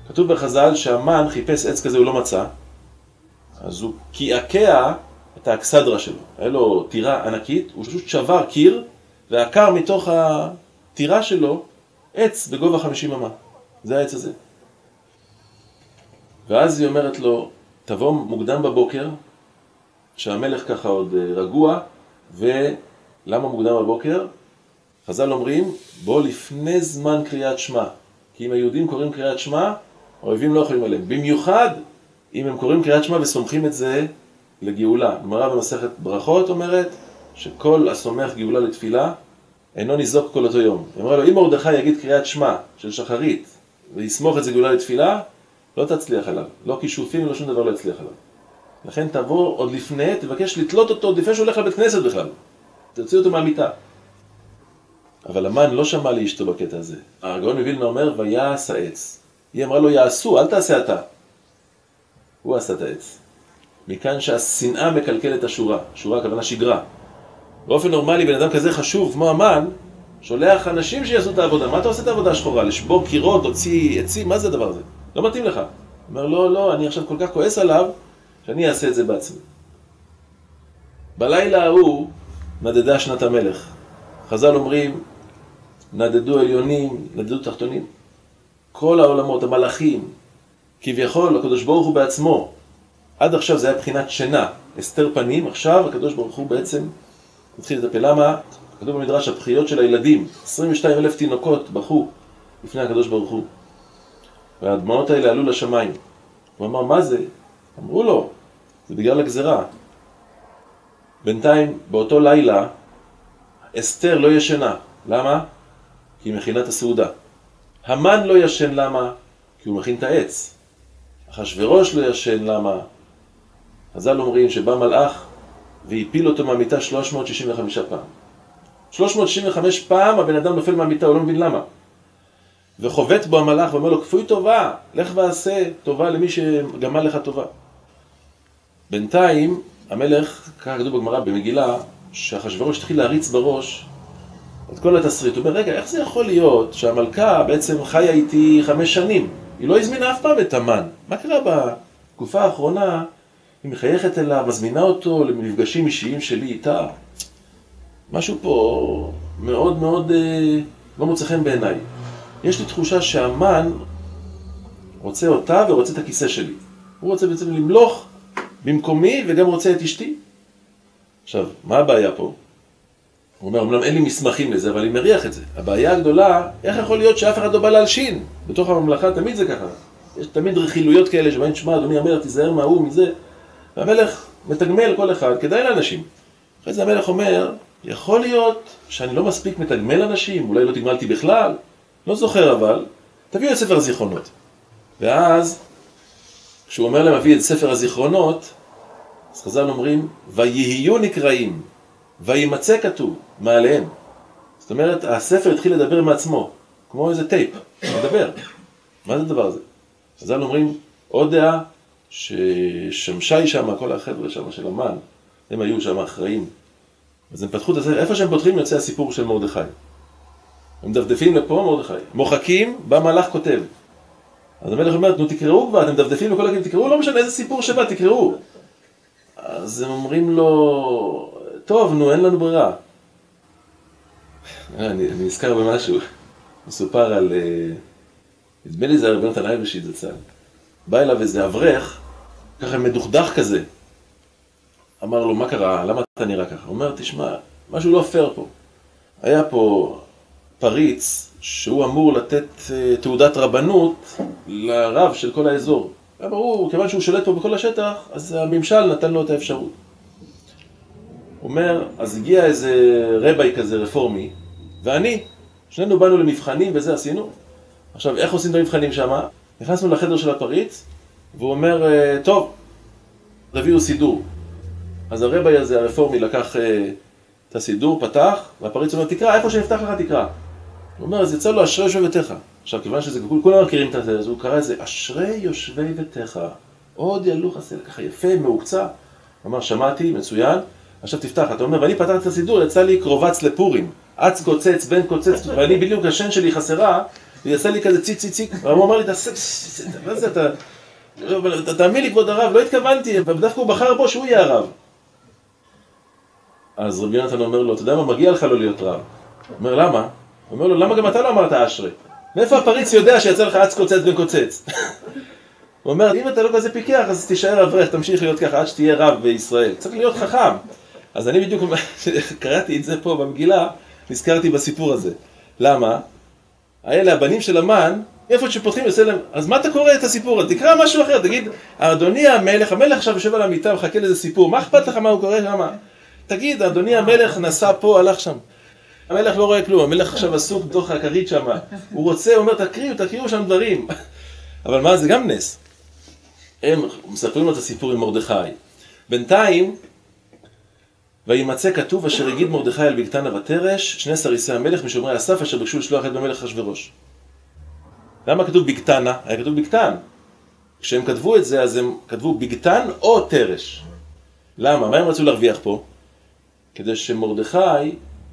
כתוב בחז"ל שהמן חיפש עץ כזה, הוא לא מצא. אז הוא קעקע את האכסדרה שלו. היה לו טירה ענקית, הוא פשוט שבר קיר, ועקר מתוך הטירה שלו עץ בגובה 50 אמה. זה העץ הזה. ואז היא אומרת לו, תבוא מוקדם בבוקר, שהמלך ככה עוד רגוע, ולמה מוקדם בבוקר? חז"ל אומרים, בוא לפני זמן קריאת שמע. כי אם היהודים קוראים קריאת שמע, האויבים לא יכולים עליהם. במיוחד אם הם קוראים קריאת שמע וסומכים את זה לגאולה. גמרא במסכת ברכות אומרת, שכל הסומך גאולה לתפילה, אינו ניזוק כל אותו יום. היא אמרה לו, אם מרדכי יגיד קריאת שמע של שחרית, ויסמוך את זה גאולה לתפילה, לא תצליח עליו. לא כישופים, לא שום דבר לא יצליח עליו. לכן תבוא עוד לפני, תבקש לתלות אותו עוד לפני שהוא הולך לבית כנסת בכלל. תוציא אותו מהמיטה. אבל המן לא שמע לאשתו בקטע הזה. הגאון מווילנה אומר, ויעש העץ. היא אמרה לו, יעשו, אל תעשה אתה. הוא עשה את העץ. מכאן שהשנאה מקלקלת את השורה. שורה הכוונה שגרה. באופן נורמלי, בן אדם כזה חשוב, כמו המן, שולח אנשים שיעשו את העבודה. מה אתה עושה את העבודה השחורה? לשבור קירות, הוציא עצים, מה זה הדבר הזה? לא מתאים לך. הוא אומר, לא, אני עכשיו כל כך כועס עליו, שאני אעשה את זה בעצמי. בלילה ההוא נדדה שנת המלך. חז"ל אומרים, נדדו עליונים, נדדו תחתונים. כל העולמות, המלאכים, כביכול, הקדוש ברוך הוא בעצמו. עד עכשיו זה היה בחינת שינה, הסתר פנים, עכשיו הקדוש ברוך הוא בעצם התחיל לטפל. למה? כתוב במדרש, הבכיות של הילדים, 22,000 תינוקות בכו לפני הקדוש ברוך הוא. והדמעות האלה עלו לשמיים. הוא אמר, מה זה? אמרו לו, זה בגלל הגזרה. בינתיים, באותו לילה, אסתר לא ישנה. למה? כי היא מכינה את הסעודה. המן לא ישן, למה? כי הוא מכין את העץ. אחשוורוש לא ישן, למה? חז"ל אומרים שבא מלאך והפיל אותו מהמיטה 365 פעם. 365 פעם הבן אדם נופל מהמיטה, הוא לא מבין למה. וחובט בו המלאך ואומר לו, כפוי טובה, לך ועשה טובה למי שגמל לך טובה. בינתיים, המלך, ככה כתוב בגמרא במגילה, שאחשוורוש התחיל להריץ בראש את כל התסריט. הוא אומר, רגע, איך זה יכול להיות שהמלכה בעצם חיה איתי 5 שנים? היא לא הזמינה אף פעם את המן. מה קרה בתקופה האחרונה? היא מחייכת אליו, מזמינה אותו למפגשים אישיים שלי איתה. משהו פה מאוד מאוד לא מוצא חן בעיניי. יש לי תחושה שהמן רוצה אותה ורוצה את הכיסא שלי. הוא רוצה בעצם למלוך במקומי וגם רוצה את אשתי. עכשיו, מה הבעיה פה? הוא אומר, אומנם אין לי מסמכים לזה, אבל אני מריח את זה. הבעיה הגדולה, איך יכול להיות שאף אחד לא בא להלשין? בתוך הממלכה תמיד זה ככה. יש תמיד רכילויות כאלה שבאים, תשמע, אדוני המלך, תיזהר מההוא, מזה. והמלך מתגמל כל אחד, כדאי לאנשים. אחרי זה המלך אומר, יכול להיות שאני לא מספיק מתגמל אנשים, אולי לא תגמלתי בכלל, לא זוכר אבל, תביאו את ספר הזיכרונות. ואז, כשהוא אומר להם, מביא את ספר הזיכרונות, אז חז"ל אומרים, ויהיו נקראים, וימצא כתוב, מעליהם. זאת אומרת, הספר התחיל לדבר מעצמו, כמו איזה טייפ, מדבר. מה זה הדבר הזה? חז"ל אומרים, עוד דעה, ששמשי שם, כל החבר'ה שם של המן, הם היו שם אחראים. אז הם פתחו את הספר, איפה שהם פותחים יוצא הסיפור של מרדכי. הם דפדפים לפה מרדכי. מוחקים, בא מלאך כותב. אז המלך אומר, נו תקראו כבר, אתם דפדפים לכל הכלים, תקראו, לא משנה איזה סיפור שבא, תקראו. אז הם אומרים לו, טוב, נו, אין לנו ברירה. אני נזכר במשהו. מסופר על, נדמה לי זה רבי נתן אייבשיץ זצ"ל. בא אליו איזה אברך, ככה מדוכדך כזה. אמר לו, מה קרה? למה אתה נראה ככה? הוא אומר, תשמע, משהו לא פייר פה. היה פה פריץ שהוא אמור לתת תעודת רבנות לרב של כל האזור. היה ברור, כיוון שהוא שולט פה בכל השטח, אז הממשל נתן לו את האפשרות. הוא אומר, אז הגיע איזה רבי כזה רפורמי, ואני, שנינו באנו למבחנים וזה עשינו. עכשיו, איך עושים את המבחנים שם? נכנסנו לחדר של הפריץ, והוא אומר, טוב, תביאו סידור. אז הרבי הזה, הרפורמי, לקח את הסידור, פתח, והפריץ אומר, תקרא, איפה שנפתח לך תקרא. הוא אומר, אז יצא לו אשרי יושבי ביתך. עכשיו, כיוון שזה כולם מכירים את זה, אז הוא קרא את זה, אשרי יושבי ביתך, עוד ילו חסל, ככה יפה, מעוקצה. הוא אמר, שמעתי, מצוין, עכשיו תפתח. אתה אומר, ואני פתח את הסידור, יצא לי קרובץ לפורים, אץ קוצץ, בן קוצץ, ואני בדיוק השן שלי חסרה, ויצא לי כזה ציק ציק ציק, והוא אמר לי, מה זה, אתה תאמין לי כבוד הרב, לא התכוונתי, ודווקא הוא בחר בו שהוא יהיה הרב. אז רבי יונתן אומר לו, אתה יודע מה, מגיע לך לא להיות רב. הוא אומר, למה? הוא אומר לו, למה גם אתה לא אמרת אשרי? מאיפה הפריץ יודע שיצא לך אץ קוצץ בן קוצץ? הוא אומר, אם אתה לא כזה פיקח, אז תישאר אברך, תמשיך להיות ככה עד שתהיה רב בישראל. צריך להיות חכם. אז אני בדיוק קראתי את זה פה במגילה, נזכרתי בסיפור הזה. למה? האלה, הבנים של המן, איפה שפותחים יוצא להם, אז מה אתה קורא את הסיפור? תקרא משהו אחר, תגיד, אדוני המלך עכשיו יושב על המיטה ומחכה לאיזה סיפור, מה אכפת לך מה הוא קורא שם? תגיד, אדוני המלך נסע פה, הלך שם. המלך לא רואה כלום, המלך עכשיו עסוק בתוך הכרית שם. הוא רוצה, הוא אומר, תקריאו שם דברים. אבל מה, זה גם נס. הם מספרים לו את הסיפור עם מרדכי. בינתיים, וימצא כתוב אשר הגיד מרדכי על בגתנה ותרש, שני סריסי המלך משומרי הסף אשר ביקשו לשלוח את במלך אחשוורוש. למה כתוב בגתנה? היה כתוב בגתן. כשהם כתבו את זה, אז הם כתבו בגתן או תרש. למה? מה הם רצו להרוויח פה? כדי שמרדכי,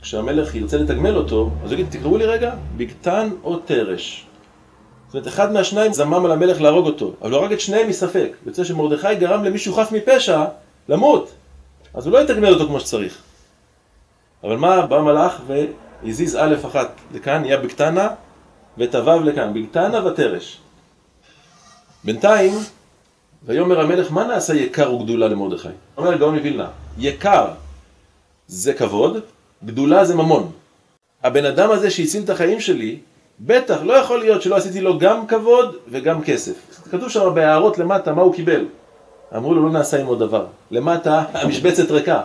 כשהמלך ירצה לתגמל אותו, אז הוא יגיד, תקראו לי רגע, בגתן או תרש. זאת אומרת, אחד מהשניים זמם על המלך להרוג אותו, אבל הוא הרג את שניהם מספק. יוצא שמרדכי גרם למישהו חף מפשע למות, אז הוא לא יתגמל אותו כמו שצריך. אבל מה? בא מלאך והזיז א' אחת לכאן, נהיה בגתנה, ותוו לכאן, בגתנה ותרש. בינתיים, ויאמר המלך, מה נעשה יקר וגדולה למרדכי? אומר הגאון מווילנה, יקר זה כבוד, גדולה זה ממון. הבן אדם הזה שהציל את החיים שלי, בטח לא יכול להיות שלא עשיתי לו גם כבוד וגם כסף. כתוב שם בהערות למטה מה הוא קיבל. אמרו לו לא נעשה עם עוד דבר. למטה המשבצת ריקה.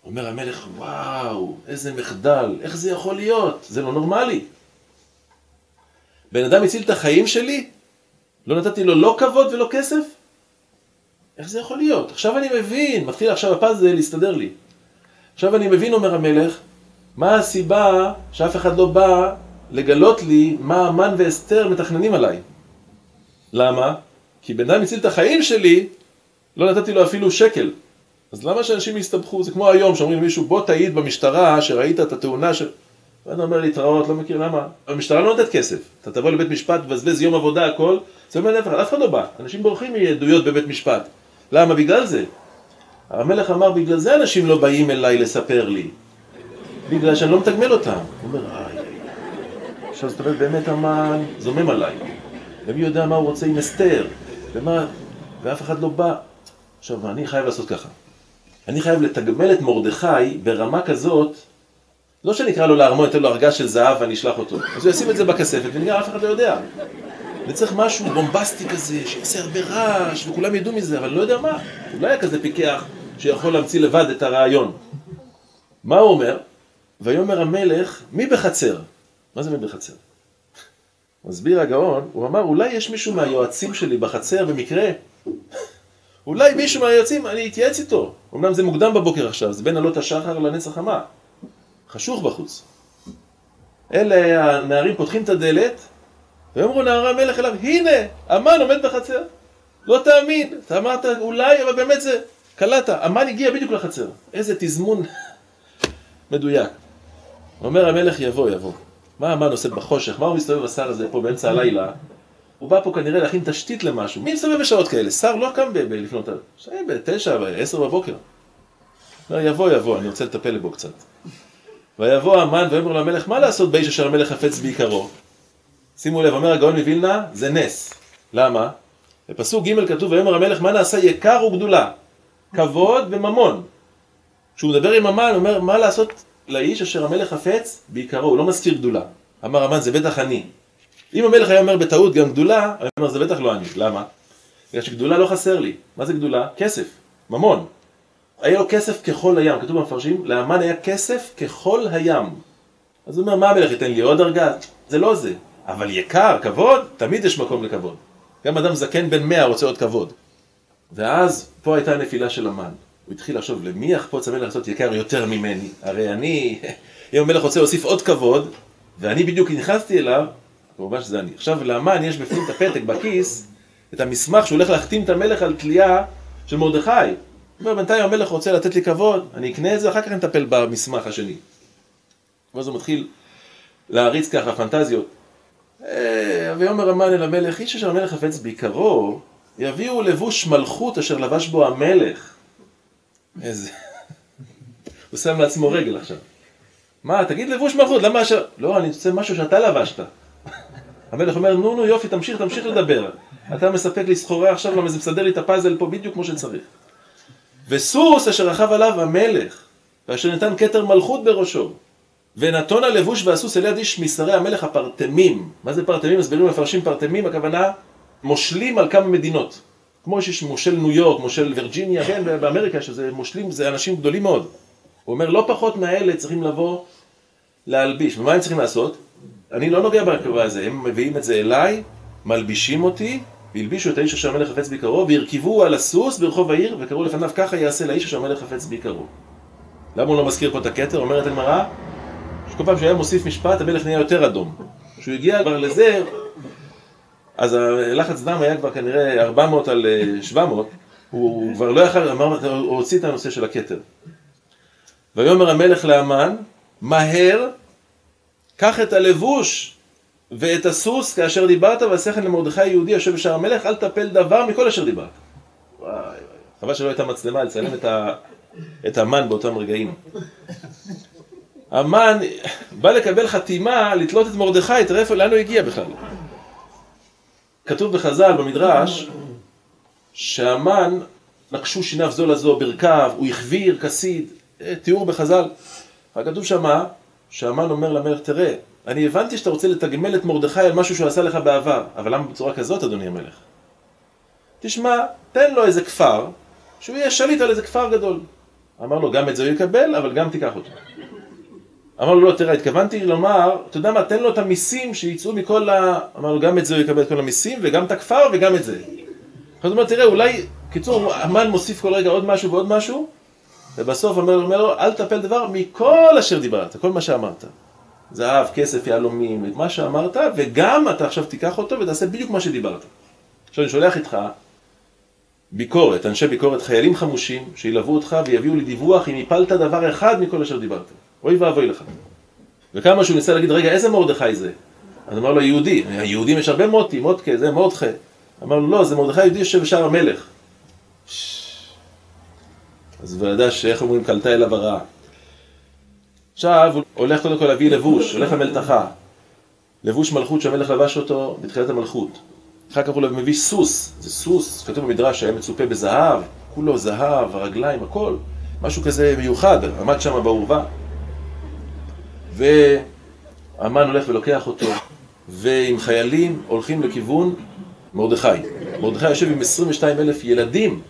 אומר המלך, וואו, איזה מחדל, איך זה יכול להיות? זה לא נורמלי. בן אדם הציל את החיים שלי, לא נתתי לו לא כבוד ולא כסף? איך זה יכול להיות? עכשיו אני מבין, מתחיל עכשיו הפאזל להסתדר לי. עכשיו אני מבין, אומר המלך, מה הסיבה שאף אחד לא בא לגלות לי מה המן ואסתר מתכננים עליי. למה? כי בן אדם הציל את החיים שלי, לא נתתי לו אפילו שקל. אז למה שאנשים יסתבכו? זה כמו היום שאומרים למישהו, בוא תעיד במשטרה שראית את התאונה של... ואני אומר להתראות, לא מכיר למה. המשטרה לא נותנת כסף. אתה תבוא לבית משפט, תבזבז יום עבודה, הכל. זה אומר להפך, אף אחד לא בא. אנשים בורחים מעדויות בבית משפט. למה? בגלל זה. המלך אמר, בגלל זה אנשים לא באים אליי לספר לי. בגלל שאני לא מתגמל אותם. הוא אומר, עכשיו זאת אומרת, באמת המן זומם עליי. ומי יודע מה הוא רוצה עם אסתר. ואף אחד לא בא. עכשיו, אני חייב לעשות ככה. אני חייב לתגמל את מרדכי ברמה כזאת, לא שנקרא לו לארמון, ניתן לו ארגז של זהב ואני אשלח אותו. אז הוא ישים את זה בכספת ונראה, אף אחד לא יודע. וצריך משהו בומבסטי כזה, שיעשה הרבה רעש, וכולם ידעו מזה, אבל לא יודע מה. אולי היה כזה פיקח שיכול להמציא לבד את הרעיון. מה הוא אומר? ויאמר המלך, מי בחצר? מה זה מי בחצר? מסביר הגאון, הוא אמר, אולי יש מישהו מהיועצים שלי בחצר במקרה? אולי מישהו מהיועצים, אני אתייעץ איתו. אמנם זה מוקדם בבוקר עכשיו, זה בין עלות השחר לנץ החמה. חשוך בחוץ. אלה הנערים פותחים את הדלת, ואומרו נערי המלך אליו, הנה, המן עומד בחצר. לא תאמין, אתה אמרת אולי, אבל באמת זה, קלעת, המן הגיע בדיוק לחצר. איזה תזמון מדויק. אומר המלך יבוא. מה המן עושה בחושך? מה הוא מסתובב בשר הזה פה באמצע הלילה? הוא בא פה כנראה להכין תשתית למשהו. מי מסתובב בשעות כאלה? שר לא קם לפנות על... ב-9, ב-10 בבוקר. יבוא, אני רוצה לטפל בו קצת. ויבוא המן ואומר למלך, מה לעשות באיש אשר המלך חפץ בעיקרו? שימו לב, אומר הגאון מווילנה, זה נס. למה? בפסוק ג' כתוב, ויאמר המלך, מה נעשה יקר וגדולה? כבוד וממון. כשהוא מדבר עם המן, הוא אומר, מה לעשות לאיש אשר המלך חפץ בעיקרו? הוא לא מזכיר גדולה. אמר המן, זה בטח אני. אם המלך היה אומר בטעות גם גדולה, הוא אומר, זה בטח לא אני. למה? בגלל שגדולה לא חסר לי. מה זה גדולה? כסף, ממון. היה לו כסף ככל הים, כתוב במפרשים, להמן היה כסף ככל הים. אז הוא אומר, מה המלך ייתן לי עוד דרגה? זה לא זה. אבל יקר, כבוד, תמיד יש מקום לכבוד. גם אדם זקן בן 100 רוצה עוד כבוד. ואז פה הייתה הנפילה של המן. הוא התחיל לחשוב, למי יחפוץ המלך לעשות יקר יותר ממני? הרי אני, אם המלך רוצה להוסיף עוד כבוד, ואני בדיוק נכנסתי אליו, כמובן שזה אני. עכשיו להמן יש בפנים את הפתק בכיס, את המסמך שהולך להחתים את המלך על תלייה של מרדכי. הוא אומר, בינתיים המלך רוצה לתת לי כבוד, אני אקנה את זה, אחר כך אני אטפל במסמך השני. ואז הוא מתחיל להריץ ככה פנטזיות. ויאמר המן אל המלך, איש אשר המלך חפץ בעיקרו, יביאו לבוש מלכות אשר לבש בו המלך. איזה... הוא שם לעצמו רגל עכשיו. מה, תגיד לבוש מלכות, למה אשר... לא, אני רוצה משהו שאתה לבשת. המלך אומר, נו, יופי, תמשיך לדבר. אתה מספק לי סחורה עכשיו, למה זה מסדר לי את הפאזל פה בדיוק כמו שצריך. וסוס אשר רכב עליו המלך, ואשר נתן כתר מלכות בראשו, ונתון הלבוש והסוס אל יד איש משרי המלך הפרטמים. מה זה פרטמים? מסבירים מפרשים פרטמים, הכוונה מושלים על כמה מדינות. כמו שיש מושל ניו יורק, מושל וירג'יניה, כן, באמריקה, שזה מושלים, זה אנשים גדולים מאוד. הוא אומר, לא פחות מהאלה צריכים לבוא להלביש. ומה הם צריכים לעשות? אני לא נוגע בקבוע הזה, הם מביאים את זה אליי, מלבישים אותי, והלבישו את האיש אשר המלך חפץ ביקרו, והרכיבוהו על הסוס ברחוב העיר, וקראו לפניו, ככה יעשה לאיש אשר המלך חפץ ביקרו. למה הוא לא מזכיר פה את הכתר? אומרת הגמרא, שכל פעם שהיה מוסיף משפט, המלך נהיה יותר אדום. כשהוא הגיע כבר לזה, אז הלחץ דם היה כבר כנראה 400 על 700, הוא כבר לא יכל, הוא הוציא את הנושא של הכתר. ויאמר המלך להמן, מהר, קח את הלבוש ואת הסוס כאשר דיברת, ועשה כן למרדכי יהודי יושב בשער המלך, אל תפל דבר מכל אשר דיברת. וואי, חבל שלא הייתה מצלמה לצלם את המן באותם רגעים. המן בא לקבל חתימה לתלות את מרדכי, תראה איפה, לאן הוא הגיע בכלל. כתוב בחז"ל במדרש שהמן נקשו שיניו זו לזו ברכיו, הוא החביר כסיד, תיאור בחז"ל. כתוב שמה שהמן אומר למלך, תראה, אני הבנתי שאתה רוצה לתגמל את מרדכי על משהו שהוא עשה לך בעבר, אבל למה בצורה כזאת, אדוני המלך? תשמע, תן לו איזה כפר, שהוא יהיה שליט על איזה כפר גדול. אמר לו, גם את זה הוא יקבל, אבל גם תיקח אותו. אמר לו, לא, תראה, התכוונתי לומר, אתה יודע מה, תן לו את המיסים שיצאו מכל אמר לו, גם את זה הוא יקבל את כל המיסים, וגם את הכפר וגם את זה. זאת אומרת, תראה, אולי, קיצור, המן מוסיף כל רגע עוד משהו ועוד משהו, ובסוף אומר לו, אל תפל דבר מכל אשר דיברת, כל מה שאמרת. זהב, כסף, יהלומים, את מה שאמרת, וגם אתה עכשיו תיקח אותו ותעשה בדיוק מה שדיברת. עכשיו אני שולח איתך ביקורת, אנשי ביקורת, חיילים חמושים, שילוו אותך ויביאו לי דיווח אם הפלת דבר אחד מכל אשר דיברת. אוי ואבוי לך. וכמה שהוא ניסה להגיד, רגע, איזה מרדכי זה? אז אמר לו, יהודי. היהודים יש הרבה מוטי, מודקה, זה מרדכי. אמר לו, לא, זה מרדכי יהודי יושב בשער המלך. אז הוא ידע שאיך אומרים, קלטה אליו הרעה. עכשיו הוא הולך קודם כל להביא לבוש, הולך למלתחה. לבוש מלכות שהמלך לבש אותו בתחילת המלכות. אחר כך הוא מביא סוס, זה סוס, כתוב במדרש שהיה מצופה בזהב, כולו זהב, הרגליים, הכל. משהו כזה מיוחד, עמד שם בעורבה. והמן הולך ולוקח אותו, ועם חיילים הולכים לכיוון מרדכי. מרדכי יושב עם 22,000 ילדים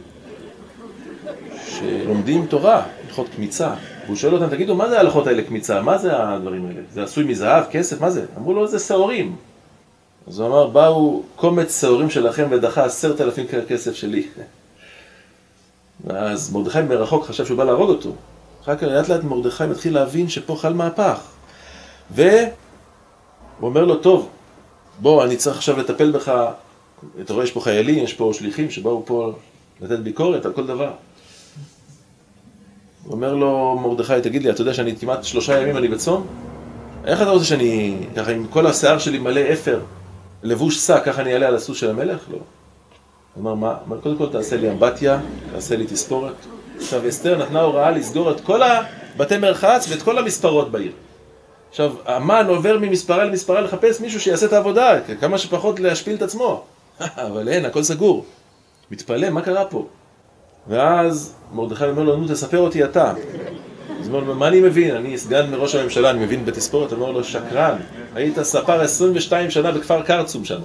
שלומדים תורה, הלכות קמיצה. והוא שואל אותם, תגידו, מה זה ההלכות האלה קמיצה? מה זה הדברים האלה? זה עשוי מזהב, כסף, מה זה? אמרו לו, זה שעורים. אז הוא אמר, באו קומץ שעורים שלכם ודחה 10,000 כסף שלי. ואז מרדכי מרחוק חשב שהוא בא להרוג אותו. אחר כך לאט לאט מרדכי מתחיל להבין שפה חל מהפך. והוא אומר לו, טוב, בוא, אני צריך עכשיו לטפל בך. אתה רואה, יש פה חיילים, יש פה שליחים שבאו פה לתת ביקורת על כל דבר. הוא אומר לו, מרדכי, תגיד לי, אתה יודע שאני כמעט 3 ימים אני בצום? איך אתה רוצה שאני, ככה עם כל השיער שלי מלא אפר, לבוש שק, ככה אני אעלה על הסוס של המלך? לא. הוא אומר, מה? קודם כל תעשה לי אמבטיה, תעשה לי תספורת. עכשיו, אסתר נתנה הוראה לסגור את כל הבתי מרחץ ואת כל המספרות בעיר. עכשיו, המן עובר ממספרה למספרה לחפש מישהו שיעשה את העבודה, כמה שפחות להשפיל את עצמו. אבל אין, הכל סגור. מתפלא, מה קרה פה? ואז מרדכי אומר לו, נו, תספר אותי אתה. אז הוא אומר, מה אני מבין? אני סגן מראש הממשלה, אני מבין בתספורת. הוא אומר לו, שקרן, היית ספר 22 שנה בכפר קרצום שם,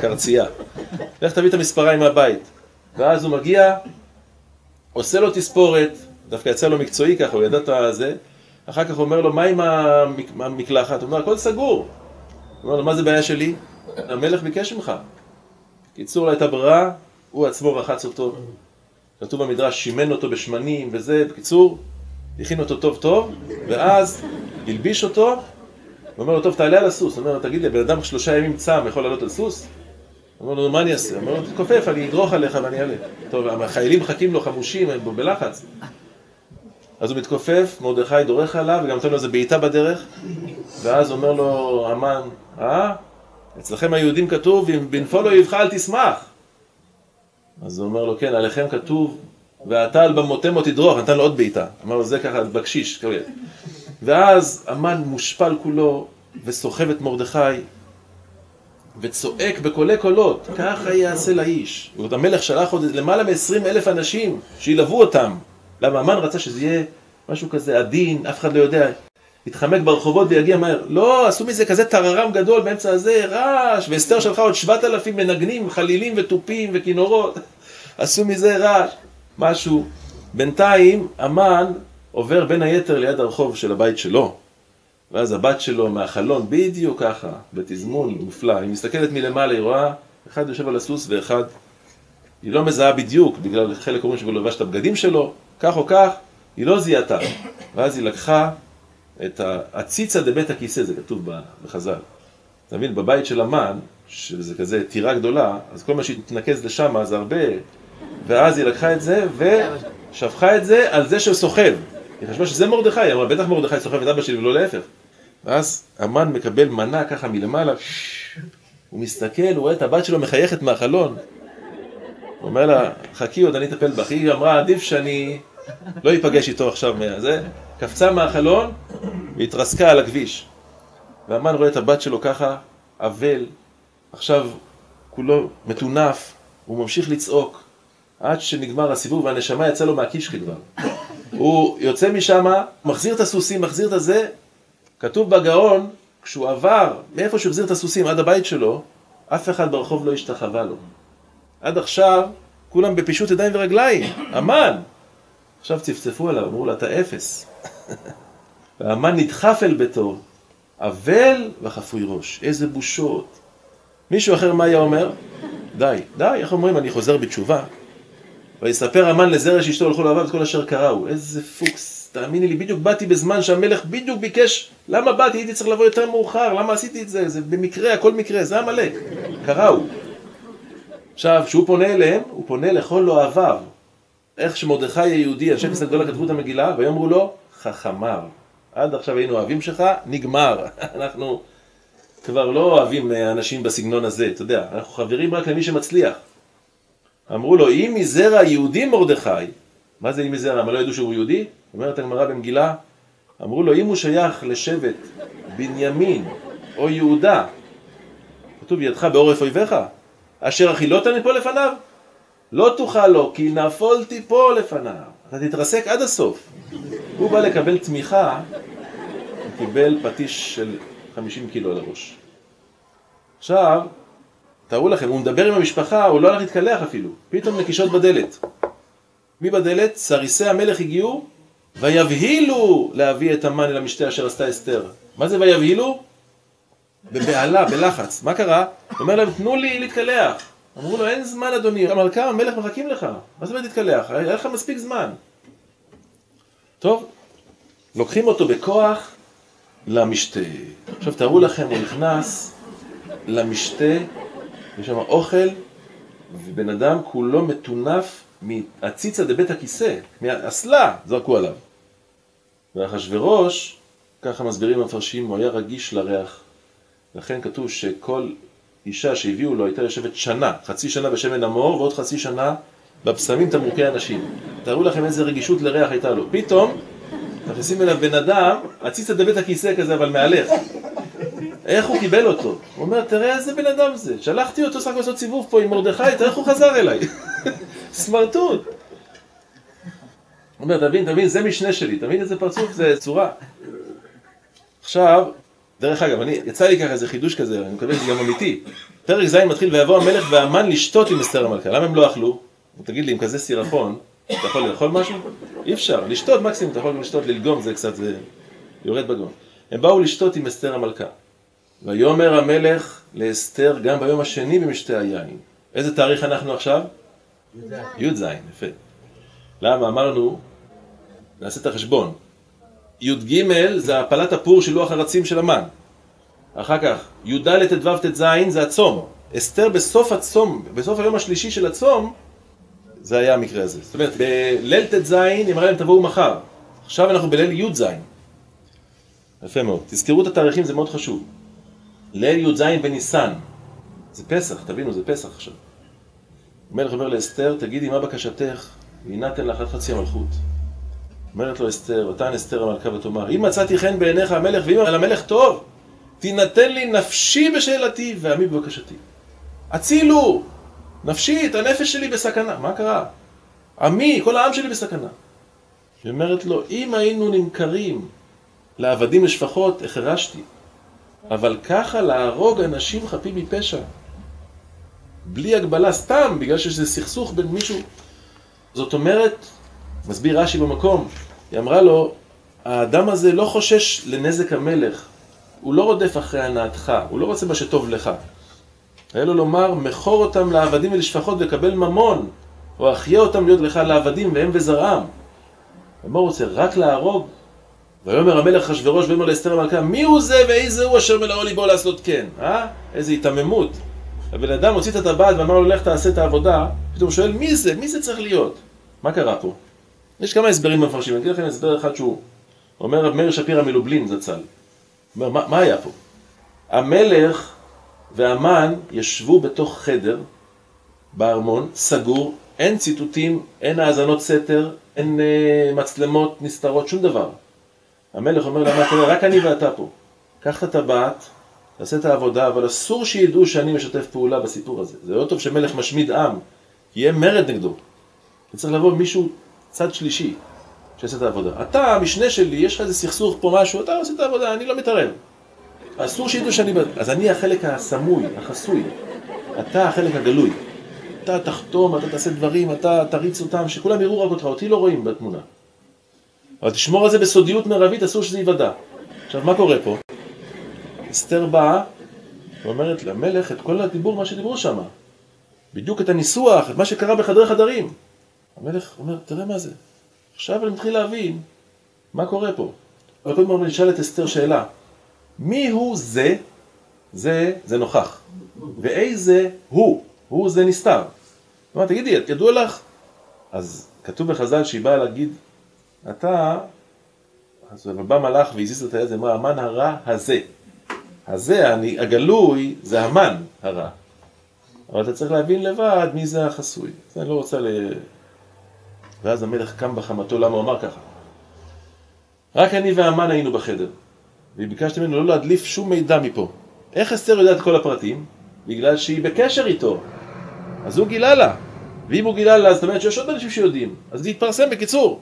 קרצייה. לך תביא את המספריים מהבית. ואז הוא מגיע, עושה לו תספורת, דווקא יצא לו מקצועי ככה, הוא ידע את זה. אחר כך הוא אומר לו, מה עם המקלחת? הוא אומר, הכל סגור. הוא אומר לו, מה זה בעיה שלי? המלך ביקש ממך. קיצור לה את הברירה, הוא עצמו רחץ אותו. כתוב במדרש, שימן אותו בשמנים וזה, בקיצור, הכין אותו טוב טוב, ואז הלביש אותו, ואומר לו, טוב, תעלה על הסוס. הוא אומר לו, תגיד לי, בן אדם 3 ימים צם יכול לעלות על סוס? הוא אומר לו, מה אני אעשה? הוא אומר לו, תתכופף, אני אדרוך עליך ואני אעלה. טוב, החיילים מחכים לו חמושים, הם בלחץ. אז הוא מתכופף, מרדכי דורך עליו, וגם נותן לו איזה בעיטה בדרך, ואז אומר לו, המן, אצלכם היהודים כתוב, אם בנפול לא יבך אל תשמח. אז הוא אומר לו, כן, עליכם כתוב, ואתה על במותמו תדרוך, נתן לו עוד בעיטה. אמר לו, זה ככה, בקשיש, ככה. ואז המן מושפל כולו, וסוחב את מרדכי, וצועק בקולי קולות, ככה יעשה לאיש. המלך שלח עוד למעלה מ-20,000 אנשים, שילוו אותם. למה המן רצה שזה יהיה משהו כזה עדין, אף אחד לא יודע, התחמק ברחובות ויגיע מהר. לא, עשו מזה כזה טררם גדול באמצע הזה, רעש, ואסתר שלחה עוד 7,000 מנגנים, חלילים וטופים וכינורות. עשו מזה רעש, משהו. בינתיים, המן עובר בין היתר ליד הרחוב של הבית שלו. ואז הבת שלו מהחלון, בדיוק ככה, בתזמון מופלא. היא מסתכלת מלמעלה, היא רואה אחד יושב על הסוס ואחד, היא לא מזהה בדיוק, בגלל חלק אומרים שהוא לבש את הבגדים שלו, כך או כך, היא לא זיהתה. ואז היא לקחה את הציצה דבית הכיסא, זה כתוב בחז"ל. אתה מבין, בבית של המן, שזה כזה טירה גדולה, אז כל מה שהתנקז לשם זה הרבה, ואז היא לקחה את זה ושפכה את זה על זה שהוא סוחב. היא חשבה שזה מרדכי, היא אמרה, בטח מרדכי סוחב את אבא שלי ולא להפך. ואז המן מקבל מנה ככה מלמעלה, הוא מסתכל, הוא רואה את הבת שלו מחייכת מהחלון. הוא אומר לה, חכי עוד אני אטפל בך. היא אמרה, עדיף שאני לא ייפגש איתו עכשיו מהזה. קפצה מהחלון והתרסקה על הכביש. והמן רואה את הבת שלו ככה, אבל, עכשיו כולו מטונף, הוא ממשיך לצעוק, עד שנגמר הסיבוב והנשמה יצא לו מהקישקע כבר. הוא יוצא משם, מחזיר את הסוסים, מחזיר את הזה, כתוב בגאון, כשהוא עבר, מאיפה שהוא החזיר את הסוסים עד הבית שלו, אף אחד ברחוב לא השתחווה לו. עד עכשיו, כולם בפישוט ידיים ורגליים, המן. עכשיו צפצפו עליו, אמרו לו, אתה אפס. והמן נדחף אל ביתו, אבל וחפוי ראש, איזה בושות. מישהו אחר מה היה אומר? די, איך אומרים, אני חוזר בתשובה. ויספר המן לזרש אשתו לכל אוהביו את כל אשר קראו. איזה פוקס, תאמיני לי, בדיוק באתי בזמן שהמלך בדיוק ביקש. למה באתי? הייתי צריך לבוא יותר מאוחר, למה עשיתי את זה? זה במקרה, הכל מקרה, זה המלך. קראו. עכשיו, כשהוא פונה אליהם, הוא פונה לכל אוהביו. איך שמרדכי היהודי, אנשי כנסת גדולה כתבו את המגילה, ויאמרו לו, חכמר. עד עכשיו היינו אוהבים שלך, נגמר. אנחנו כבר לא אוהבים אנשים בסגנון הזה, אתה יודע, אנחנו חברים רק למי שמצליח. אמרו לו, אם מזרע יהודי מרדכי, מה זה אם מזרע? מה לא ידעו שהוא יהודי? אומרת הגמרא במגילה, אמרו לו, אם הוא שייך לשבט בנימין או יהודה, כתוב ידך בעורף אויביך, אשר אכילות נפול לפניו, לא תוכל לו, כי נפול תיפול לפניו. אתה תתרסק עד הסוף. הוא בא לקבל תמיכה, הוא קיבל פטיש של 50 קילו על הראש. עכשיו, תראו לכם, הוא מדבר עם המשפחה, הוא לא הלך להתקלח אפילו. פתאום נקישות בדלת. מי בדלת? סריסי המלך הגיעו, ויבהילו להביא את המן אל המשתה אשר עשתה אסתר. מה זה ויבהילו? בבעלה, בלחץ. מה קרה? הוא אומר להם, תנו לי להתקלח. אמרו לו, אין זמן אדוני, המלכה, המלך מחכים לך. מה זאת אומרת להתקלח? היה לך מספיק זמן. טוב, לוקחים אותו בכוח למשתה. עכשיו תראו לכם, הוא נכנס למשתה, יש שם אוכל, ובן אדם כולו מטונף מהציצה דבית הכיסא, מהאסלה זרקו עליו. ואחשוורוש, ככה מסבירים המפרשים, הוא היה רגיש לריח. לכן כתוב שכל אישה שהביאו לו הייתה יושבת שנה, חצי שנה בשמן המור ועוד חצי שנה בבשמים תמרוקי אנשים. תראו לכם איזה רגישות לריח הייתה לו. פתאום נכנסים אליו בן אדם, הציצה דבית הכיסא כזה אבל מהלך. איך הוא קיבל אותו? הוא אומר, תראה איזה בן אדם זה. שלחתי אותו סך לעשות סיבוב פה עם מרדכי, תראה איך הוא חזר אליי. סמרטוט. הוא אומר, תבין, זה משנה שלי. תבין איזה פרצוף, זה צורה. עכשיו, דרך אגב, יצא לי ככה איזה חידוש כזה, אני מקווה שזה גם אמיתי. פרק ז' מתחיל, ויבוא המלך והמן לשתות עם אסתר המלכה. למה הם לא אכלו? תגיד לי, עם כזה סירחון, אתה יכול לאכול משהו? אי אפשר. לשתות מקסימום, אתה יכול לשתות, ללגום, זה קצת, זה יורד בגום. הם באו לשתות עם אסתר המלכה. ויאמר המלך לאסתר גם ביום השני במשתה היין. איזה תאריך אנחנו עכשיו? י"ז, יפה. למה? אמרנו, נעשה את החשבון. י"ג זה הפלת הפור של לוח הרצים של המן. אחר כך, י"ד ט"ו ט"ז זה הצום. אסתר בסוף הצום, בסוף היום השלישי של הצום, זה היה המקרה הזה. זאת אומרת, בליל ט"ז אמרה להם תבואו מחר. עכשיו אנחנו בליל י"ז. יפה מאוד. תזכרו את התאריכים, זה מאוד חשוב. ליל י"ז בניסן. זה פסח, תבינו, זה פסח עכשיו. המלך אומר לאסתר, תגידי מה בקשתך, והינתן לך עד חצי המלכות. אומרת לו אסתר, אותן אסתר המלכה ותאמר, אם מצאתי חן בעיניך המלך, ואם על המלך טוב, תינתן לי נפשי בשאלתי ועמי בבקשתי. הצילו, נפשית, הנפש שלי בסכנה. מה קרה? עמי, כל העם שלי בסכנה. היא אומרת לו, אם היינו נמכרים לעבדים לשפחות, החרשתי. אבל ככה להרוג אנשים חפים מפשע. בלי הגבלה, סתם, בגלל שזה סכסוך בין מישהו. זאת אומרת, מסביר רש"י במקום, היא אמרה לו, האדם הזה לא חושש לנזק המלך. הוא לא רודף אחרי הנאתך, הוא לא רוצה מה שטוב לך. היה לו לומר, מכור אותם לעבדים ולשפחות וקבל ממון, או אחיה אותם להיות לך לעבדים והם וזרעם. ומה הוא רוצה? רק להרוג? ויאמר המלך אחשוורוש ויאמר לאסתר המלכה, מי הוא זה ואיזה הוא אשר מלאו ליבו לעשות כן? איזה התעממות. הבן אדם הוציא את הטבעת ואמר לו, לך תעשה את העבודה, פתאום הוא שואל, מי זה? מי זה צריך להיות? מה קרה פה? יש כמה הסברים מפרשים, אני אגיד לכם הסבר אחד שהוא אומר, רב מאיר שפירא מלובלין זצ"ל. הוא אומר, מה היה פה? המלך והמן ישבו בתוך חדר בארמון, סגור, אין ציטוטים, אין האזנות סתר, אין מצלמות נסתרות, שום דבר. המלך אומר למה, תראה, רק אני ואתה פה. קח את הטבעת, תעשה את העבודה, אבל אסור שידעו שאני משתף פעולה בסיפור הזה. זה לא טוב שמלך משמיד עם, כי יהיה מרד נגדו. צריך לבוא מישהו צד שלישי שיעשה את העבודה. אתה, המשנה שלי, יש לך איזה סכסוך פה משהו, אתה עושה את העבודה, אני לא מתערב. אסור שידעו שאני... אז אני החלק הסמוי, החסוי. אתה החלק הגלוי. אתה תחתום, אתה תעשה דברים, אתה תריץ אותם, שכולם יראו רק אותך, אותי לא רואים בתמונה. אבל תשמור על זה בסודיות מרבית, אסור שזה ייוודע. עכשיו, מה קורה פה? אסתר באה ואומרת למלך את כל הדיבור, מה שדיברו שם. בדיוק את הניסוח, את מה שקרה בחדרי חדרים. המלך אומר, תראה מה זה. עכשיו אני מתחיל להבין מה קורה פה. אבל קודם כל נשאל את אסתר שאלה. מי הוא זה? זה נוכח. ואיזה הוא? הוא זה נסתר. כלומר, תגידי, את ידוע לך? אז כתוב בחז"ל שהיא באה להגיד, אתה, אז בא מלאך והזיז את היד, אמרה, המן הרע הזה. הזה, הגלוי, זה המן הרע. אבל אתה צריך להבין לבד מי זה החסוי. אני לא רוצה ואז המלך קם בחמתו, למה הוא אמר ככה? רק אני והמן היינו בחדר, וביקשתי ממנו לא להדליף שום מידע מפה. איך אסתר יודעת את כל הפרטים? בגלל שהיא בקשר איתו. אז הוא גילה לה. ואם הוא גילה לה, אז זאת אומרת שיש עוד אנשים שיודעים. אז זה יתפרסם בקיצור.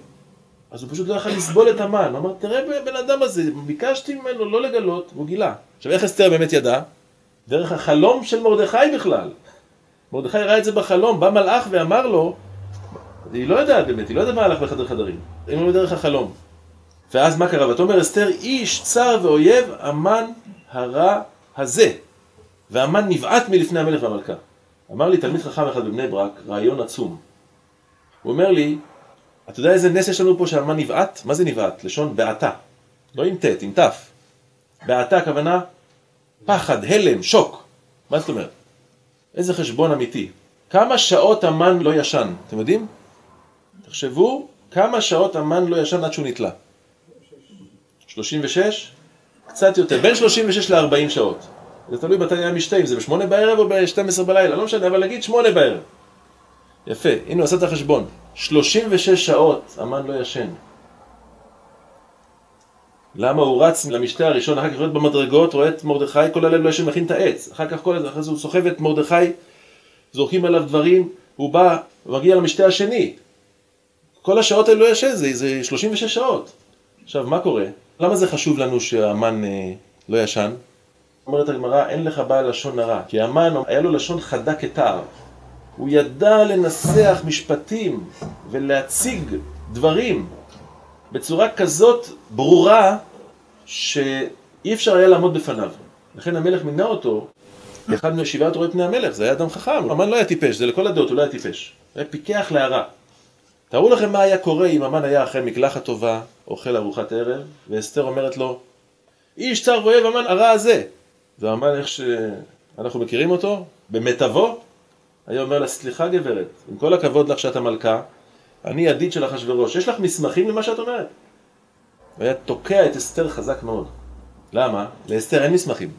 אז הוא פשוט לא יכול לסבול את המן. הוא אמר, תראה בן אדם הזה, ביקשתי ממנו לא לגלות, והוא גילה. עכשיו, איך אסתר באמת ידע? דרך החלום של מרדכי בכלל. מרדכי ראה את זה בחלום, בא מלאך ואמר לו, היא לא יודעת באמת, היא לא יודעת מה הלך בחדר חדרים. היא לא דרך החלום. ואז מה קרה? ותאמר אסתר, איש צר ואויב, המן הרע הזה. והמן נבעט מלפני המלך והמלכה. אמר לי תלמיד חכם אחד בבני ברק, רעיון עצום. הוא אומר לי, אתה יודע איזה נס יש לנו פה שהמן נבעט? מה זה נבעט? לשון בעתה. לא עם תת, עם תף. בעתה הכוונה פחד, הלם, שוק. מה זאת אומרת? איזה חשבון אמיתי. כמה שעות המן לא ישן, אתם יודעים? תחשבו כמה שעות המן לא ישן עד שהוא נתלה. 36? קצת יותר, בין 36 ל-40 שעות. זה תלוי מתי היה משתה, אם זה ב-8 בערב או ב-12 בלילה, לא משנה, אבל נגיד 8 בערב. יפה, הנה הוא עשה את החשבון. 36 שעות המן לא ישן. למה הוא רץ למשתה הראשון, אחר כך רואה במדרגות, רואה את מרדכי, כל הלב לא ישן, מכין את העץ. אחר כך אחרי זה הוא סוחב את מרדכי, זורקים עליו דברים, הוא בא, הוא מגיע למשתה השני. כל השעות האלה לא ישן, זה 36 שעות. עכשיו, מה קורה? למה זה חשוב לנו שהמן לא ישן? אומרת הגמרא, אין לך בעל לשון הרע, כי המן היה לו לשון חדה כתער. הוא ידע לנסח משפטים ולהציג דברים בצורה כזאת ברורה שאי אפשר היה לעמוד בפניו. לכן המלך מינה אותו, אחד מהשבעת רואי פני המלך, זה היה אדם חכם. המן לא היה טיפש, זה לכל הדעות, הוא לא היה טיפש. הוא היה פיקח להרע. תראו לכם מה היה קורה אם המן היה אחרי מקלחת טובה, אוכל ארוחת ערב, ואסתר אומרת לו, איש צר ואויב המן הרע הזה. והמן איך שאנחנו מכירים אותו, במטבו, היה אומר לה, סליחה גברת, עם כל הכבוד לך שאת המלכה, אני ידיד של אחשוורוש, יש לך מסמכים למה שאת אומרת? והיה תוקע את אסתר חזק מאוד. למה? לאסתר אין מסמכים.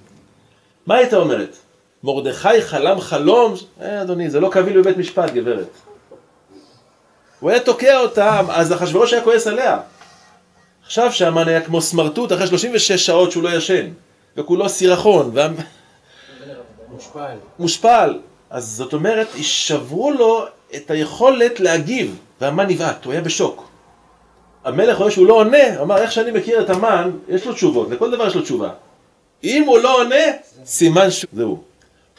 מה הייתה אומרת? מרדכי חלם חלום? אדוני, זה לא קביל בבית משפט, גברת. הוא היה תוקע אותם, אז אחשוורוש היה כועס עליה. עכשיו שהמן היה כמו סמרטוט, אחרי 36 שעות שהוא לא ישן, וכולו סירחון, מושפל. אז זאת אומרת, ישברו לו את היכולת להגיב, והמן נבעט, הוא היה בשוק. המלך רואה שהוא לא עונה, הוא אמר, איך שאני מכיר את המן, יש לו תשובות, לכל דבר יש לו תשובה. אם הוא לא עונה, סימן זהו.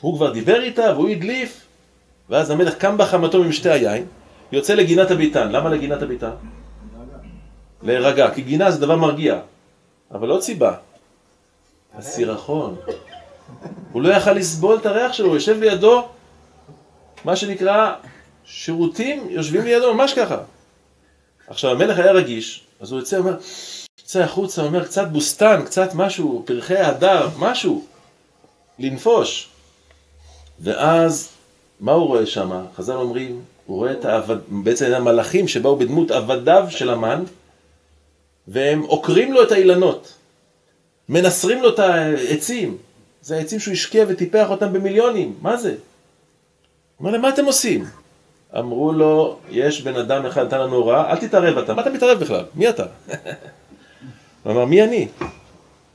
הוא כבר דיבר איתה, והוא הדליף, ואז המלך קם בחמתו ממשתה היין, יוצא לגינת הביתן. למה לגינת הביתן? להירגע, כי גינה זה דבר מרגיע, אבל לא סיבה. הסירחון. הוא לא יכל לסבול את הריח שלו, הוא יושב לידו, מה שנקרא, שירותים יושבים לידו, ממש ככה. עכשיו, המלך היה רגיש, אז הוא יוצא החוצה, אומר, קצת בוסטן, קצת משהו, פרחי הדר, משהו, לנפוש. ואז, מה הוא רואה שם? חז"ל אומרים, הוא רואה בעצם המלאכים שבאו בדמות עבדיו של המן, והם עוקרים לו את האילנות, מנסרים לו את העצים. זה העצים שהוא השקיע וטיפח אותם במיליונים. מה זה? הוא אומר להם, מה אתם עושים? אמרו לו, יש בן אדם אחד נתן לנו הוראה, אל תתערב אתה. מה אתה מתערב בכלל? מי אתה? הוא אמר, מי אני?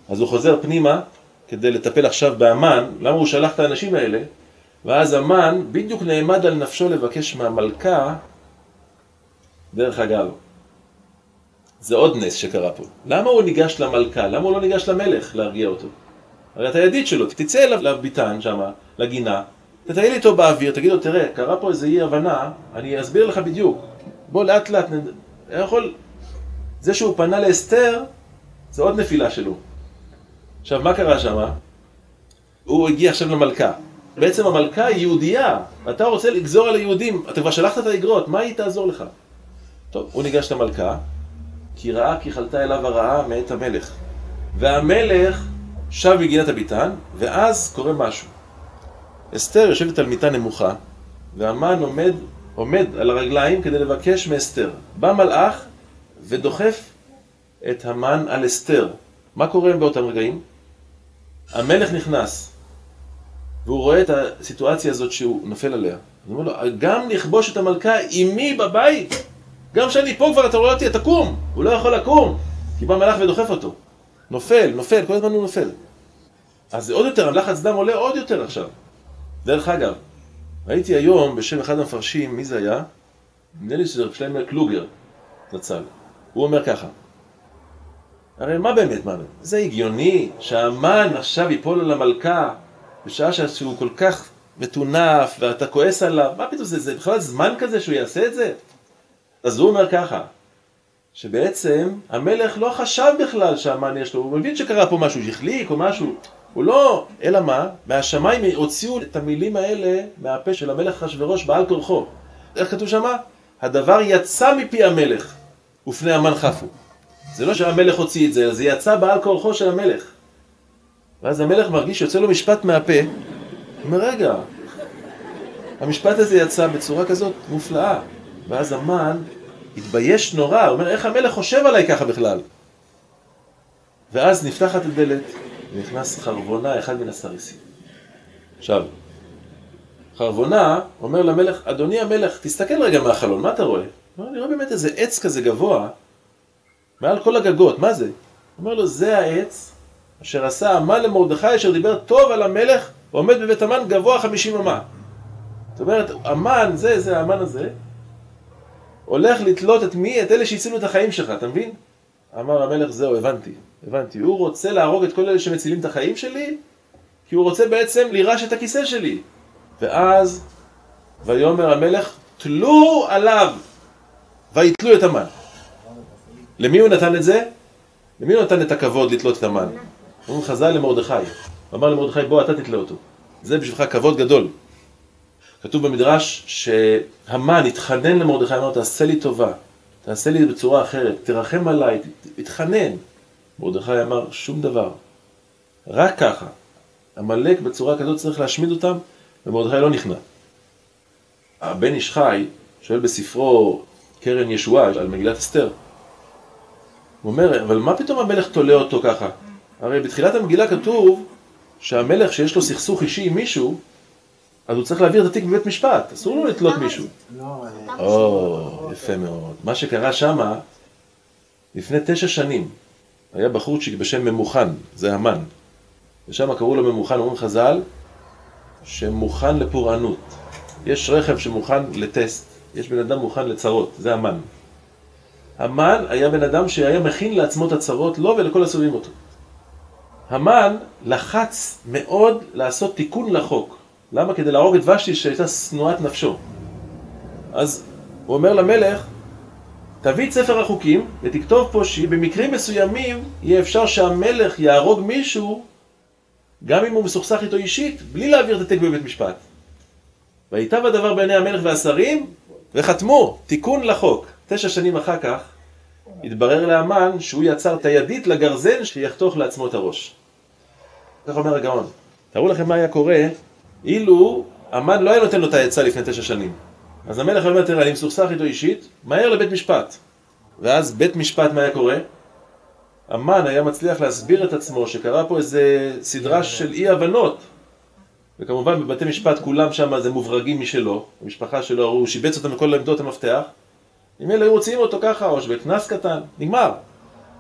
אז הוא חוזר פנימה כדי לטפל עכשיו באמן. למה הוא שלח את האנשים האלה? ואז המן בדיוק נעמד על נפשו לבקש מהמלכה. דרך אגב, זה עוד נס שקרה פה. למה הוא ניגש למלכה? למה הוא לא ניגש למלך להרגיע אותו? הרי אתה ידיד שלו, תצא אליו לביתן שם, לגינה, תטייל איתו באוויר, תגיד לו, תראה, קרה פה איזה אי הבנה, אני אסביר לך בדיוק. בוא לאט לאט, זה שהוא פנה לאסתר, זה עוד נפילה שלו. עכשיו, מה קרה שם? הוא הגיע עכשיו למלכה. בעצם המלכה היא יהודייה, אתה רוצה לגזור על היהודים, אתה כבר שלחת את האגרות, מה היא תעזור לך? טוב, הוא ניגש למלכה, כי ראה כי חלתה אליו הרעה מאת המלך. והמלך שב בגינת הביתן, ואז קורה משהו. אסתר יושבת על מיטה נמוכה, והמן עומד על הרגליים כדי לבקש מאסתר. בא מלאך ודוחף את המן על אסתר. מה קורה באותם רגעים? המלך נכנס, והוא רואה את הסיטואציה הזאת שהוא נופל עליה. הוא אומר לו, גם לכבוש את המלכה עימי בבית, גם שאני פה כבר אתה רואה אותי, תקום. הוא לא יכול לקום, כי בא מלאך ודוחף אותו. נופל, כל הזמן הוא נופל. אז זה עוד יותר, הלחץ דם עולה עוד יותר עכשיו. דרך אגב, ראיתי היום בשם אחד המפרשים, מי זה היה? נדמה לי שזה שלמה קלוגר, זצ"ל. הוא אומר ככה, הרי מה באמת מה? זה הגיוני שהמן עכשיו ייפול על המלכה, בשעה שהוא כל כך מטונף, ואתה כועס עליו, מה פתאום זה בכלל זמן כזה שהוא יעשה את זה? אז הוא אומר ככה, שבעצם המלך לא חשב בכלל שהמן יש לו, הוא מבין שקרה פה משהו, יחליק או משהו, הוא לא, אלא מה? מהשמיים הוציאו את המילים האלה מהפה של המלך אחשוורוש בעל כורחו. איך כתוב שמה? הדבר יצא מפי המלך, ופני המן חפו. זה לא שהמלך הוציא את זה, זה יצא בעל כורחו של המלך. ואז המלך מרגיש שיוצא לו משפט מהפה, הוא אומר, רגע, המשפט הזה יצא בצורה כזאת מופלאה. ואז המן התבייש נורא, הוא אומר, איך המלך חושב עליי ככה בכלל? ואז נפתחת הדלת, ונכנס חרבונה, אחד מן הסריסים. עכשיו, חרבונה אומר למלך, אדוני המלך, תסתכל רגע מהחלון, מה אתה רואה? הוא אומר, אני רואה באמת איזה עץ כזה גבוה, מעל כל הגגות, מה זה? הוא אומר לו, זה העץ אשר עשה המן למרדכי, אשר דיבר טוב על המלך, ועומד בבית המן גבוה 50 אמה. זאת אומרת, המן, זה המן הזה, הולך לתלות את מי? את אלה שהצילו את החיים שלך, אתה מבין? אמר המלך, זהו, הבנתי. הוא רוצה להרוג את כל אלה שמצילים את החיים שלי, כי הוא רוצה בעצם לירש את הכיסא שלי. ואז, ויאמר המלך, תלו עליו, ויתלו את המן. למי הוא נתן את זה? למי הוא נתן את הכבוד לתלות את המן? הוא חזר למרדכי. הוא אמר למרדכי, בוא, אתה תתלה אותו. זה בשבילך כבוד גדול. כתוב במדרש שהמן התחנן למרדכי, אמר, תעשה לי טובה, תעשה לי בצורה אחרת, תרחם עליי, תתחנן. מרדכי אמר, שום דבר. רק ככה. המלך בצורה כזאת צריך להשמיד אותם, ומרדכי לא נכנע. הבן איש חי שואל בספרו קרן ישועה על מגילת אסתר. הוא אומר, אבל מה פתאום המלך תולה אותו ככה? הרי בתחילת המגילה כתוב שהמלך שיש לו סכסוך אישי עם מישהו, אז הוא צריך להעביר את התיק בבית משפט, אסור לו לתלות מישהו. יפה מאוד. מה שקרה שמה, לפני 9 שנים, היה בחורצ'יק בשם ממוכן, זה המן. ושם קראו לו ממוכן, אומרים חז"ל, שמוכן לפורענות. יש רכב שמוכן לטסט, יש בן אדם מוכן לצרות, זה המן. המן היה בן אדם שהיה מכין לעצמו את הצרות, לא ולכל הסובבים אותו. המן לחץ מאוד לעשות תיקון לחוק. למה? כדי להרוג את ושתי שהייתה שנואת נפשו. אז הוא אומר למלך, תביא את ספר החוקים ותכתוב פה שבמקרים מסוימים יהיה אפשר שהמלך יהרוג מישהו גם אם הוא מסוכסך איתו אישית, בלי להעביר את התיק בבית משפט. והייטב הדבר בעיני המלך והשרים, וחתמו, תיקון לחוק. 9 שנים אחר כך, התברר להמן שהוא יצר את הידית לגרזן שיחתוך לעצמו את הראש. כך אומר הגאון. תראו לכם מה היה קורה, אילו המן לא היה נותן לו את העצה לפני 9 שנים. אז המלך אומר, תראה, אני מסוכסך איתו אישית, מהר לבית משפט. ואז בית משפט מה היה קורה? המן היה מצליח להסביר את עצמו שקרה פה איזה סדרה של אי הבנות. וכמובן בבתי משפט כולם שם זה מוברגים משלו, המשפחה שלו, הוא שיבץ אותם לכל עמדות המפתח. אם אלה היו רוצים אותו ככה, או שבכנס קטן, נגמר.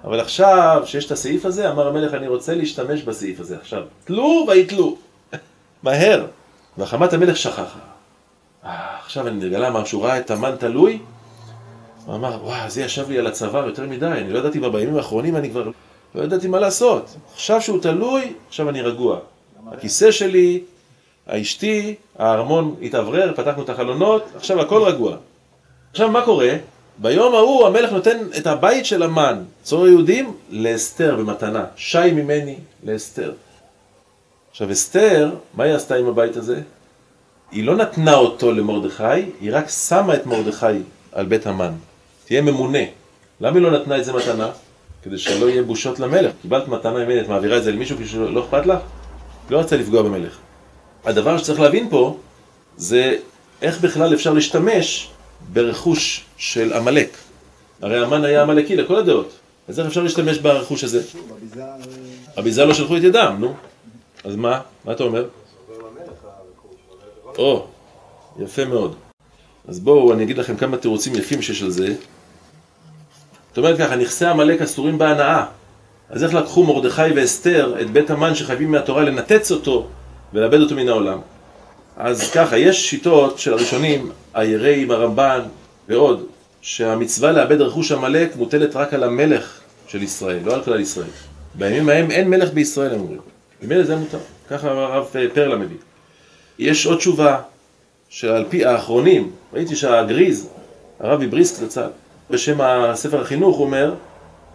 אבל עכשיו שיש את הסעיף הזה, אמר המלך, אני רוצה להשתמש בסעיף הזה. עכשיו, תלו ויתלו. מהר. וחמת המלך שכחה. עכשיו אני נגלה מה שהוא ראה את המן תלוי. הוא אמר, וואו, זה ישב לי על הצוואר יותר מדי. אני לא ידעתי בימים האחרונים, אני כבר לא ידעתי מה לעשות. עכשיו שהוא תלוי, עכשיו אני רגוע. הכיסא שלי, האשתי, הארמון התעברר, פתחנו את החלונות, עכשיו הכל רגוע. עכשיו מה קורה? ביום ההוא המלך נותן את הבית של המן, צור היהודים, לאסתר במתנה. שי ממני לאסתר. עכשיו אסתר, מה היא עשתה עם הבית הזה? היא לא נתנה אותו למרדכי, היא רק שמה את מרדכי על בית המן. תהיה ממונה. למה היא לא נתנה את זה מתנה? כדי שלא יהיה בושות למלך. קיבלת מתנה ממני, את מעבירה את זה למישהו כשלא אכפת לך? לא רצה לפגוע במלך. הדבר שצריך להבין פה, זה איך בכלל אפשר להשתמש ברכוש של עמלק. הרי המן היה עמלקי לכל הדעות. אז איך אפשר להשתמש ברכוש הזה? הביזה לא שלחו את ידם, נו. אז מה? מה אתה אומר? או, יפה מאוד. אז בואו, אני אגיד לכם כמה תירוצים יפים שיש על זה. זאת אומרת ככה, נכסי עמלק אסורים בהנאה. אז איך לקחו מרדכי ואסתר את בית המן שחייבים מהתורה לנתץ אותו ולאבד אותו מן העולם? אז ככה, יש שיטות של הראשונים, היראים, הרמב"ן ועוד, שהמצווה לאבד רכוש עמלק מוטלת רק על המלך של ישראל, לא על כלל ישראל. בימים ההם אין מלך בישראל, הם אומרים. במילא זה מותר. ככה הרב פרלה מביא. יש עוד תשובה שעל פי האחרונים, ראיתי שהגריז, הרב מבריסק זצ"ל, בשם הספר החינוך הוא אומר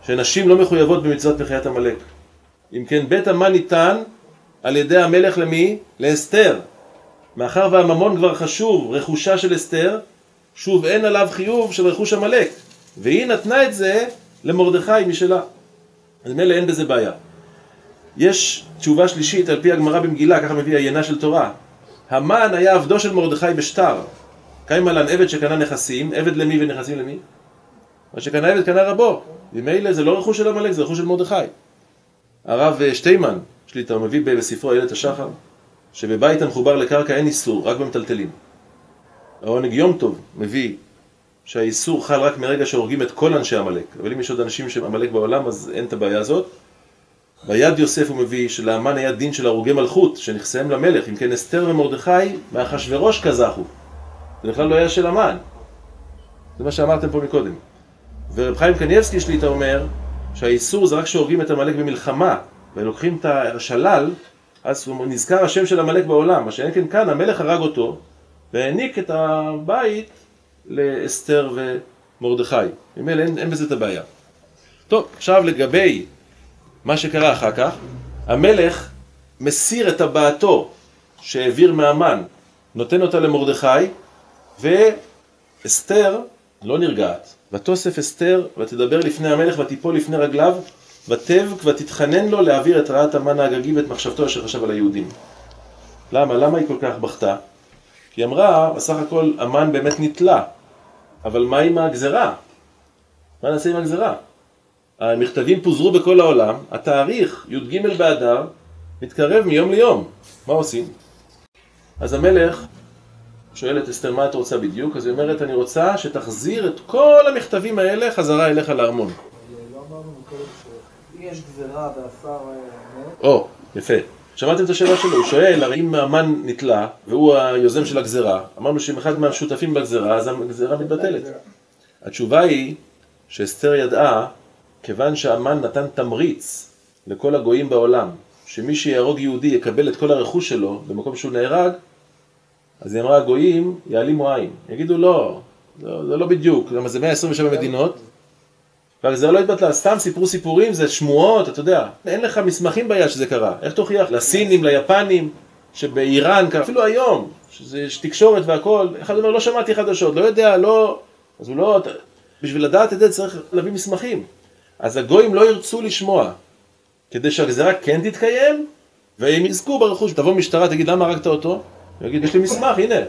שנשים לא מחויבות במצוות מחיית עמלק. אם כן, בית המן ניתן על ידי המלך למי? לאסתר. מאחר והממון כבר חשוב, רכושה של אסתר, שוב אין עליו חיוב של רכוש עמלק. והיא נתנה את זה למרדכי משלה. אז מילא אין בזה בעיה. יש תשובה שלישית על פי הגמרא במגילה, ככה מביא העיינה של תורה. המן היה עבדו של מרדכי בשטר. קיים עלן עבד שקנה נכסים, עבד למי ונכסים למי? מה שקנה עבד קנה רבו. ומילא זה לא רכוש של עמלק, זה רכוש של מרדכי. הרב שטיימן, שליטה, הוא מביא בספרו איילת השחר, שבבית המחובר לקרקע אין איסור, רק במטלטלים. העונג יום טוב מביא שהאיסור חל רק מרגע שהורגים את כל אנשי עמלק. אבל אם יש עוד אנשים של עמלק בעולם, אז אין את הבעיה הזאת. ביד יוסף הוא מביא שלהמן היה דין של הרוגי מלכות, שנכסיהם למלך. אם כן אסתר ומרדכי, מאחשוורוש כזכו. זה בכלל לא היה של המן. זה מה שאמרתם פה מקודם. ורב חיים קניבסקי שליטה אומר שהאיסור זה רק שהורגים את עמלק במלחמה, ולוקחים את השלל, אז הוא נזכר השם של עמלק בעולם. מה שאין כן כאן, המלך הרג אותו, והעניק את הבית לאסתר ומרדכי. ממילא אין בזה את הבעיה. טוב, עכשיו לגבי מה שקרה אחר כך, המלך מסיר את הבעתו שהעביר מהמן, נותן אותה למרדכי, ואסתר לא נרגעת. ותוסף אסתר ותדבר לפני המלך ותיפול לפני רגליו, ותבק ותתחנן לו להעביר את רעת המן האגגי ואת מחשבתו אשר חשב על היהודים. למה? למה היא כל כך בכתה? כי אמרה, בסך הכל המן באמת נתלה, אבל מה עם הגזרה? מה נעשה עם הגזרה? המכתבים פוזרו בכל העולם, התאריך י"ג באדר מתקרב מיום ליום. מה עושים? אז המלך שואל את אסתר מה את רוצה בדיוק, אז היא אומרת אני רוצה שתחזיר את כל המכתבים האלה חזרה אליך לארמון. לא אמרנו מקודם שאם יש גזרה והשר מת? או, יפה. שמעתם את השאלה שלו, הוא שואל, הרי אם המן נתלה והוא היוזם של הגזרה, אמרנו שאם אחד מהשותפים בגזרה, אז הגזרה מתבטלת. התשובה היא שאסתר ידעה, כיוון שהמן נתן תמריץ לכל הגויים בעולם, שמי שיהרוג יהודי יקבל את כל הרכוש שלו במקום שהוא נהרג, אז היא אמרה, הגויים יעלימו עין. יגידו לא, זה לא בדיוק, למה זה 127 מדינות, והגזרה לא התבטלה, סתם סיפרו סיפורים, זה שמועות, אתה יודע. אין לך מסמכים ביד שזה קרה. איך תוכיח? לסינים, ליפנים, שבאיראן, אפילו היום, שיש תקשורת והכל, אחד אומר, לא שמעתי חדשות, לא יודע, לא... אז הוא לא... בשביל לדעת את זה צריך להביא מסמכים. אז הגויים לא ירצו לשמוע, כדי שהגזרה כן תתקיים, והם יזכו ברכוש. תבוא משטרה, תגיד, למה הרגת אותו? הוא יגיד, יש לי מסמך, הנה.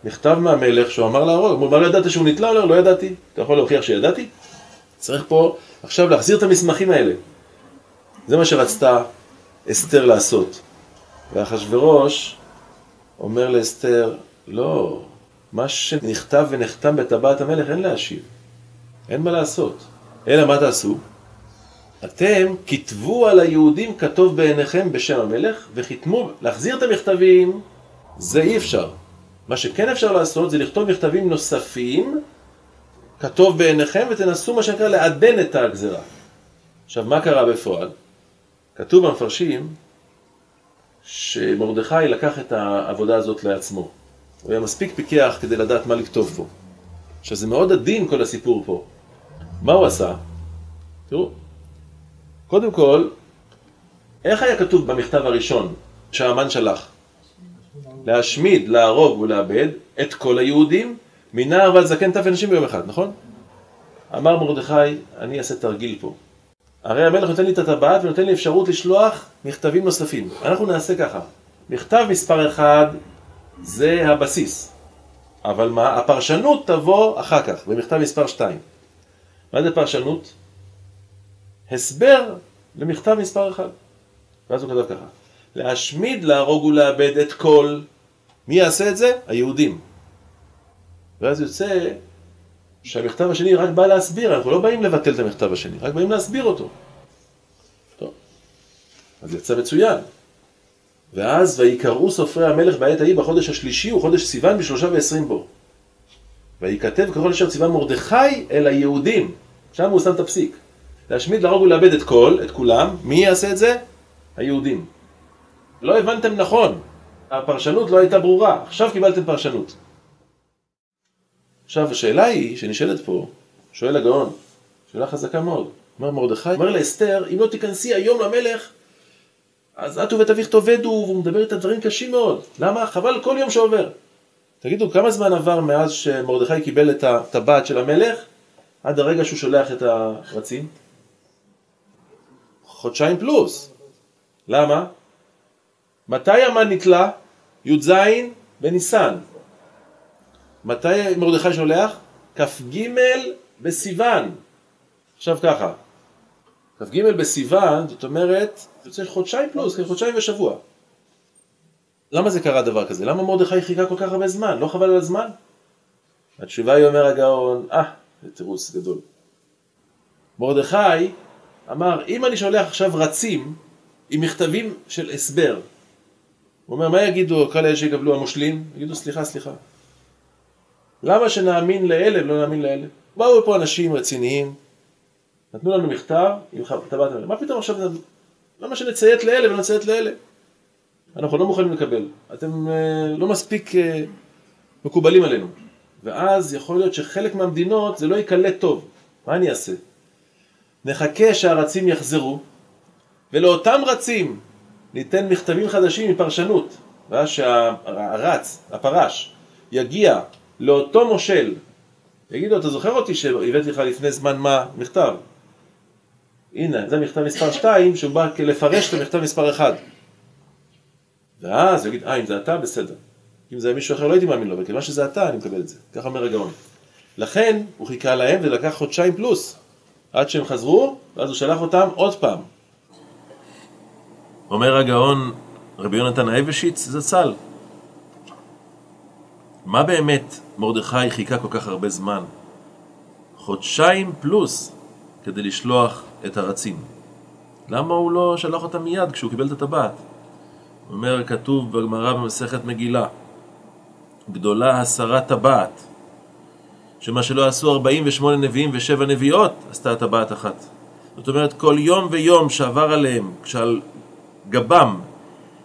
מכתב מהמלך שהוא אמר להרוג. הוא אמר, לא ידעת שהוא נתלה? לא ידעתי. אתה יכול להוכיח שידעתי? צריך פה עכשיו להחזיר את המסמכים האלה. זה מה שרצתה אסתר לעשות. ואחשוורוש אומר לאסתר, לא, מה שנכתב ונחתם בטבעת המלך אין להשיב. אין מה לעשות. אלא מה תעשו? אתם כתבו על היהודים כתוב בעיניכם בשם המלך, וחיתמו, להחזיר את המכתבים, זה אי אפשר. מה שכן אפשר לעשות זה לכתוב מכתבים נוספים, כתוב בעיניכם, ותנסו מה שנקרא לעדן את הגזרה. עכשיו, מה קרה בפועל? כתוב במפרשים שמרדכי לקח את העבודה הזאת לעצמו. הוא היה מספיק פיקח כדי לדעת מה לכתוב פה. עכשיו, זה מאוד עדין כל הסיפור פה. מה הוא עשה? תראו, קודם כל, איך היה כתוב במכתב הראשון שהאמן שלח? להשמיד, להרוג ולאבד את כל היהודים, מנער ועד זקן טף ונשים ביום אחד, נכון? אמר מרדכי, אני אעשה תרגיל פה. הרי המלך נותן לי את הטבעת ונותן לי אפשרות לשלוח מכתבים נוספים. אנחנו נעשה ככה. מכתב מספר 1 זה הבסיס. אבל מה? הפרשנות תבוא אחר כך, במכתב מספר 2. מה זה פרשנות? הסבר למכתב מספר 1. ואז הוא כתב ככה. להשמיד, להרוג ולאבד את כל... מי יעשה את זה? היהודים. ואז יוצא שהמכתב השני רק בא להסביר, אנחנו לא באים לבטל את המכתב השני, רק באים להסביר אותו. טוב, אז יצא מצוין. ואז ויקראו סופרי המלך בעת ההיא בחודש השלישי, הוא חודש סיוון ב23 בו. ויקטב ככל אשר ציווה מרדכי אל היהודים. שם הוא שם את הפסיק. להשמיד, להרוג ולאבד את כל, את כולם. מי יעשה את זה? היהודים. לא הבנתם נכון. הפרשנות לא הייתה ברורה. עכשיו קיבלתם פרשנות. עכשיו, השאלה היא, שנשאלת פה, שואל הגאון, שאלה חזקה מאוד. אומר מרדכי, אומר לאסתר, אם לא תיכנסי היום למלך, אז את ובית אביך תאבדו, והוא מדבר את הדברים קשים מאוד. למה? חבל כל יום שעובר. תגידו, כמה זמן עבר מאז שמרדכי קיבל את הטבעת של המלך, עד הרגע שהוא שולח את הרצים? חודשיים פלוס. למה? מתי המן נתלה? י"ז בניסן. מתי מרדכי שולח? כ"ג בסיוון. עכשיו ככה. כ"ג בסיוון, זאת אומרת, זה יוצא חודשיים פלוס, חודשיים ושבוע. למה זה קרה דבר כזה? למה מרדכי חיכה כל כך הרבה זמן? לא חבל על הזמן? התשובה היא אומר הגאון, זה תירוץ גדול. מרדכי אמר, אם אני שולח עכשיו רצים עם מכתבים של הסבר, הוא אומר, מה יגידו כאלה שיקבלו המושלים? יגידו, סליחה. למה שנאמין לאלה ולא נאמין לאלה? באו פה אנשים רציניים, נתנו לנו מכתב עם טבעת המלך. מה פתאום עכשיו, למה שנציית לאלה ולא נציית לאלה? אנחנו לא מוכנים לקבל. אתם לא מספיק מקובלים עלינו. ואז יכול להיות שחלק מהמדינות זה לא יקלט טוב. מה אני אעשה? נחכה שהרצים יחזרו, ולאותם רצים ניתן מכתבים חדשים עם פרשנות. ואז שהרץ, הפרש, יגיע לאותו מושל, יגידו, אתה זוכר אותי שהבאתי לך לפני זמן מה מכתב? הנה, זה מכתב מספר 2, שהוא בא לפרש את המכתב מספר 1. ואז יגיד, אם זה אתה, בסדר. אם זה מישהו אחר, לא הייתי מאמין לו, וכיוון שזה אתה, אני מקבל את זה. ככה אומר הגאון. לכן, הוא חיכה להם ולקח חודשיים פלוס, עד שהם חזרו, ואז הוא שלח אותם עוד פעם. אומר הגאון, רבי יונתן האבשיץ, זצ"ל. מה באמת מרדכי חיכה כל כך הרבה זמן? חודשיים פלוס כדי לשלוח את הרצים. למה הוא לא שלח אותם מיד כשהוא קיבל את הטבעת? הוא אומר, כתוב בגמרא במסכת מגילה, גדולה הסרת טבעת, שמה שלא עשו 48 נביאים ו7 נביאות, עשתה הטבעת אחת. זאת אומרת, כל יום ויום שעבר עליהם, כשעל גבם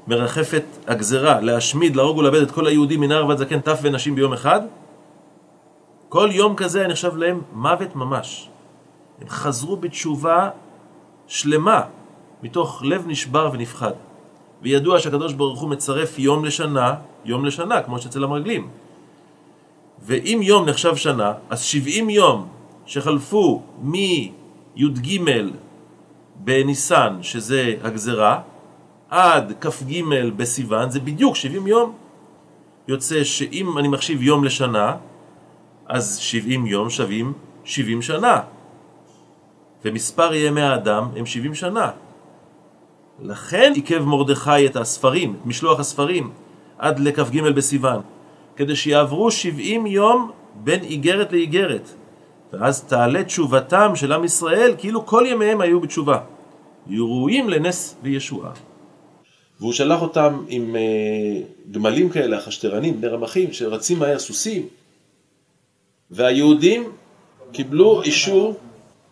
מרחפת הגזרה להשמיד, להרוג ולאבד את כל היהודים מנער ועד זקן טף ונשים ביום אחד, כל יום כזה נחשב להם מוות ממש. הם חזרו בתשובה שלמה, מתוך לב נשבר ונפחד. וידוע שהקדוש ברוך הוא מצרף יום לשנה, כמו שאצל המרגלים. ואם יום נחשב שנה, אז 70 יום שחלפו מי"ג בניסן, שזה הגזרה, עד כ"ג בסיוון, זה בדיוק 70 יום. יוצא שאם אני מחשיב יום לשנה, אז 70 יום שווים 70 שנה. ומספר ימי האדם הם 70 שנה. לכן עיכב מרדכי את הספרים, את משלוח הספרים, עד לכ"ג בסיוון, כדי שיעברו 70 יום בין איגרת לאיגרת. ואז תעלה תשובתם של עם ישראל, כאילו כל ימיהם היו בתשובה. יהיו ראויים לנס וישועה. והוא שלח אותם עם גמלים כאלה, החשטרנים, בני רמחים, שרצים מהר סוסים. והיהודים קיבלו אישור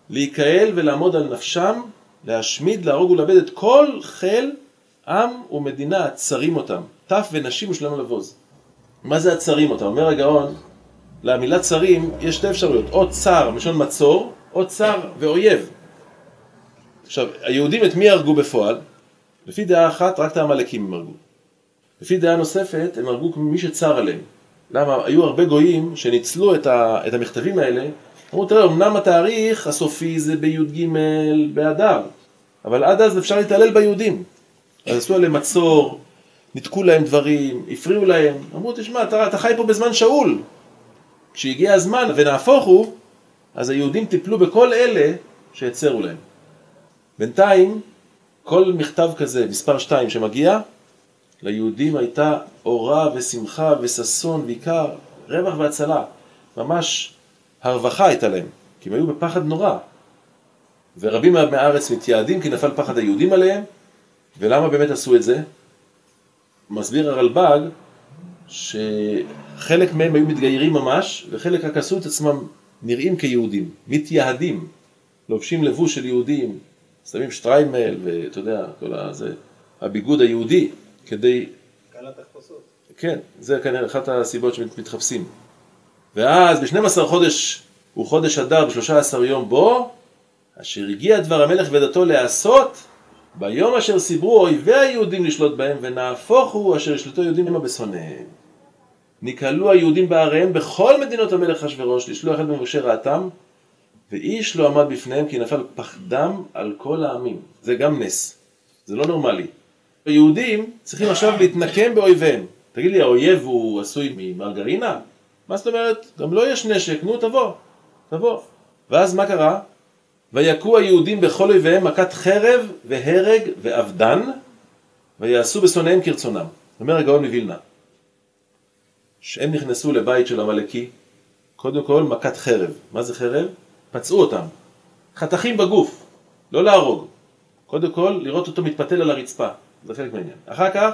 להיקהל ולעמוד על נפשם, להשמיד, להרוג ולאבד את כל חיל עם ומדינה, הצרים אותם. טף ונשים ושלם לבוז. מה זה הצרים אותם? אומר הגאון, למילה צרים יש שתי אפשרויות, או צר, משון מצור, או צר ואויב. עכשיו, היהודים את מי הרגו בפועל? לפי דעה אחת, רק את העמלקים הם הרגו. לפי דעה נוספת, הם הרגו מי שצר עליהם. למה? היו הרבה גויים שניצלו את המכתבים האלה, אמרו, תראה, אמנם התאריך הסופי זה בי"ג באדר, אבל עד אז אפשר להתעלל ביהודים. אז עשו עליהם מצור, נתקו להם דברים, הפריעו להם. אמרו, תשמע, אתה חי פה בזמן שאול. כשהגיע הזמן ונהפוך הוא, אז היהודים טיפלו בכל אלה שהצרו להם. בינתיים, כל מכתב כזה, מספר 2 שמגיע, ליהודים הייתה אורה ושמחה וששון ועיקר, רווח והצלה. ממש הרווחה הייתה להם, כי הם היו בפחד נורא. ורבים מהארץ מתייעדים כי נפל פחד היהודים עליהם. ולמה באמת עשו את זה? מסביר הרלב"ג שחלק מהם היו מתגיירים ממש, וחלק רק עשו את עצמם נראים כיהודים, מתייעדים, לובשים לבוש של יהודים, שמים שטריימל ואתה יודע, כל הזה, הביגוד היהודי, כדי... קלת החפשות. כן, זה כנראה אחת הסיבות שמתחפשים. ואז ב-12 חודש הוא חודש אדר, ב-13 יום בו, אשר הגיע דבר המלך ודתו לעשות, ביום אשר סיברו אויבי היהודים לשלוט בהם, ונהפוך הוא אשר ישלטו יהודים המה בשונאיהם. נקהלו היהודים בעריהם בכל מדינות המלך אחשוורוש, לשלוח את משה רעתם, ואיש לא עמד בפניהם כי נפל פחדם על כל העמים. זה גם נס, זה לא נורמלי. היהודים צריכים עכשיו להתנקם באויביהם. תגיד לי, האויב הוא עשוי ממרגרינה? מה זאת אומרת? גם לא יש נשק, נו תבוא. ואז מה קרה? ויקעו היהודים בכל אויביהם מכת חרב והרג ואבדן, ויעשו בשונאיהם כרצונם. אומר הגאון מווילנה, שהם נכנסו לבית של עמלקי, קודם כל מכת חרב. מה זה חרב? פצעו אותם. חתכים בגוף, לא להרוג. קודם כל לראות אותו מתפתל על הרצפה, זה חלק מהעניין. אחר כך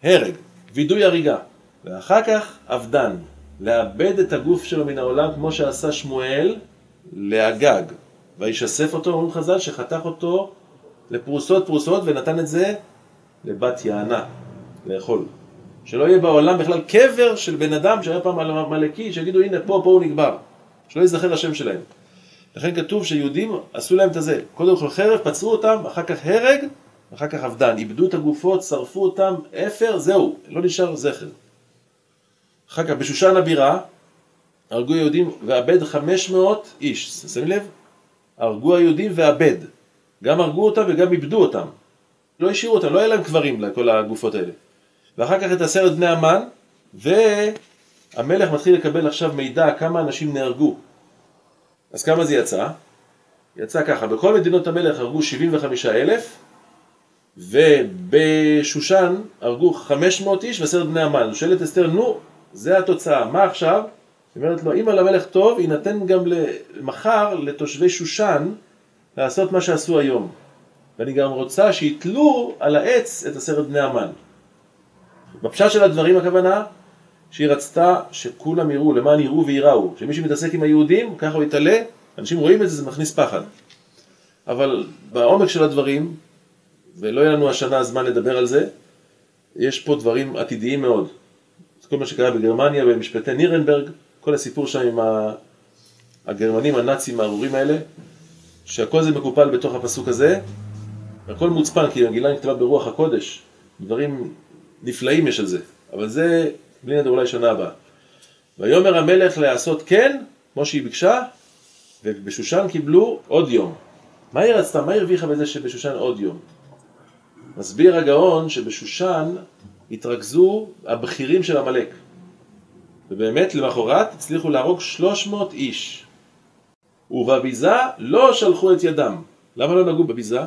הרג, וידוי הריגה. ואחר כך אבדן, לאבד את הגוף שלו מן העולם, כמו שעשה שמואל לאגג. וישסף אותו, אומרים חז"ל, שחתך אותו לפרוסות ונתן את זה לבת יענה, לאכול. שלא יהיה בעולם בכלל קבר של בן אדם שהיה פעם על עמלקי, שיגידו הנה פה הוא נקבר. שלא יזכר השם שלהם. לכן כתוב שיהודים עשו להם את זה. קודם כל חרב, פצעו אותם, אחר כך הרג, אחר כך אבדן. איבדו את הגופות, שרפו אותם, אפר, זהו, לא נשאר זכר. אחר כך בשושן הבירה, הרגו יהודים ואבד 500 איש. שמים לב? הרגו היהודים ואבד. גם הרגו אותם וגם איבדו אותם. לא השאירו אותם, לא היה להם קברים לכל הגופות האלה. ואחר כך את 10 בני המן, והמלך מתחיל לקבל עכשיו מידע כמה אנשים נהרגו. אז כמה זה יצא? יצא ככה, בכל מדינות המלך הרגו 75,000, ובשושן הרגו 500 איש ו10 בני המן. הוא שואל את אסתר, נו, זה התוצאה, מה עכשיו? היא אומרת לו, אם על המלך טוב, יינתן גם מחר לתושבי שושן לעשות מה שעשו היום. ואני גם רוצה שיתלו על העץ את 10 בני המן. בפשט של הדברים הכוונה, שהיא רצתה שכולם יראו, למען יראו ויראו. שמי שמתעסק עם היהודים, ככה הוא יתעלה, אנשים רואים את זה, זה מכניס פחד. אבל בעומק של הדברים, ולא יהיה לנו השנה הזמן לדבר על זה, יש פה דברים עתידיים מאוד. כל מה שקרה בגרמניה, במשפטי נירנברג, כל הסיפור שם עם הגרמנים, הנאצים הארורים האלה, שהכל זה מקופל בתוך הפסוק הזה, הכל מוצפן, כי המגילה נכתבה ברוח הקודש, דברים נפלאים יש על זה, אבל זה בלי נדר אולי שנה הבאה. ויאמר המלך לעשות כן, כמו שהיא ביקשה, ובשושן קיבלו עוד יום. מה היא רצתה? מה הרוויחה בזה שבשושן עוד יום? מסביר הגאון שבשושן התרכזו הבכירים של עמלק. ובאמת למחרת הצליחו להרוג 300 איש. ובביזה לא שלחו את ידם. למה לא נגעו בביזה?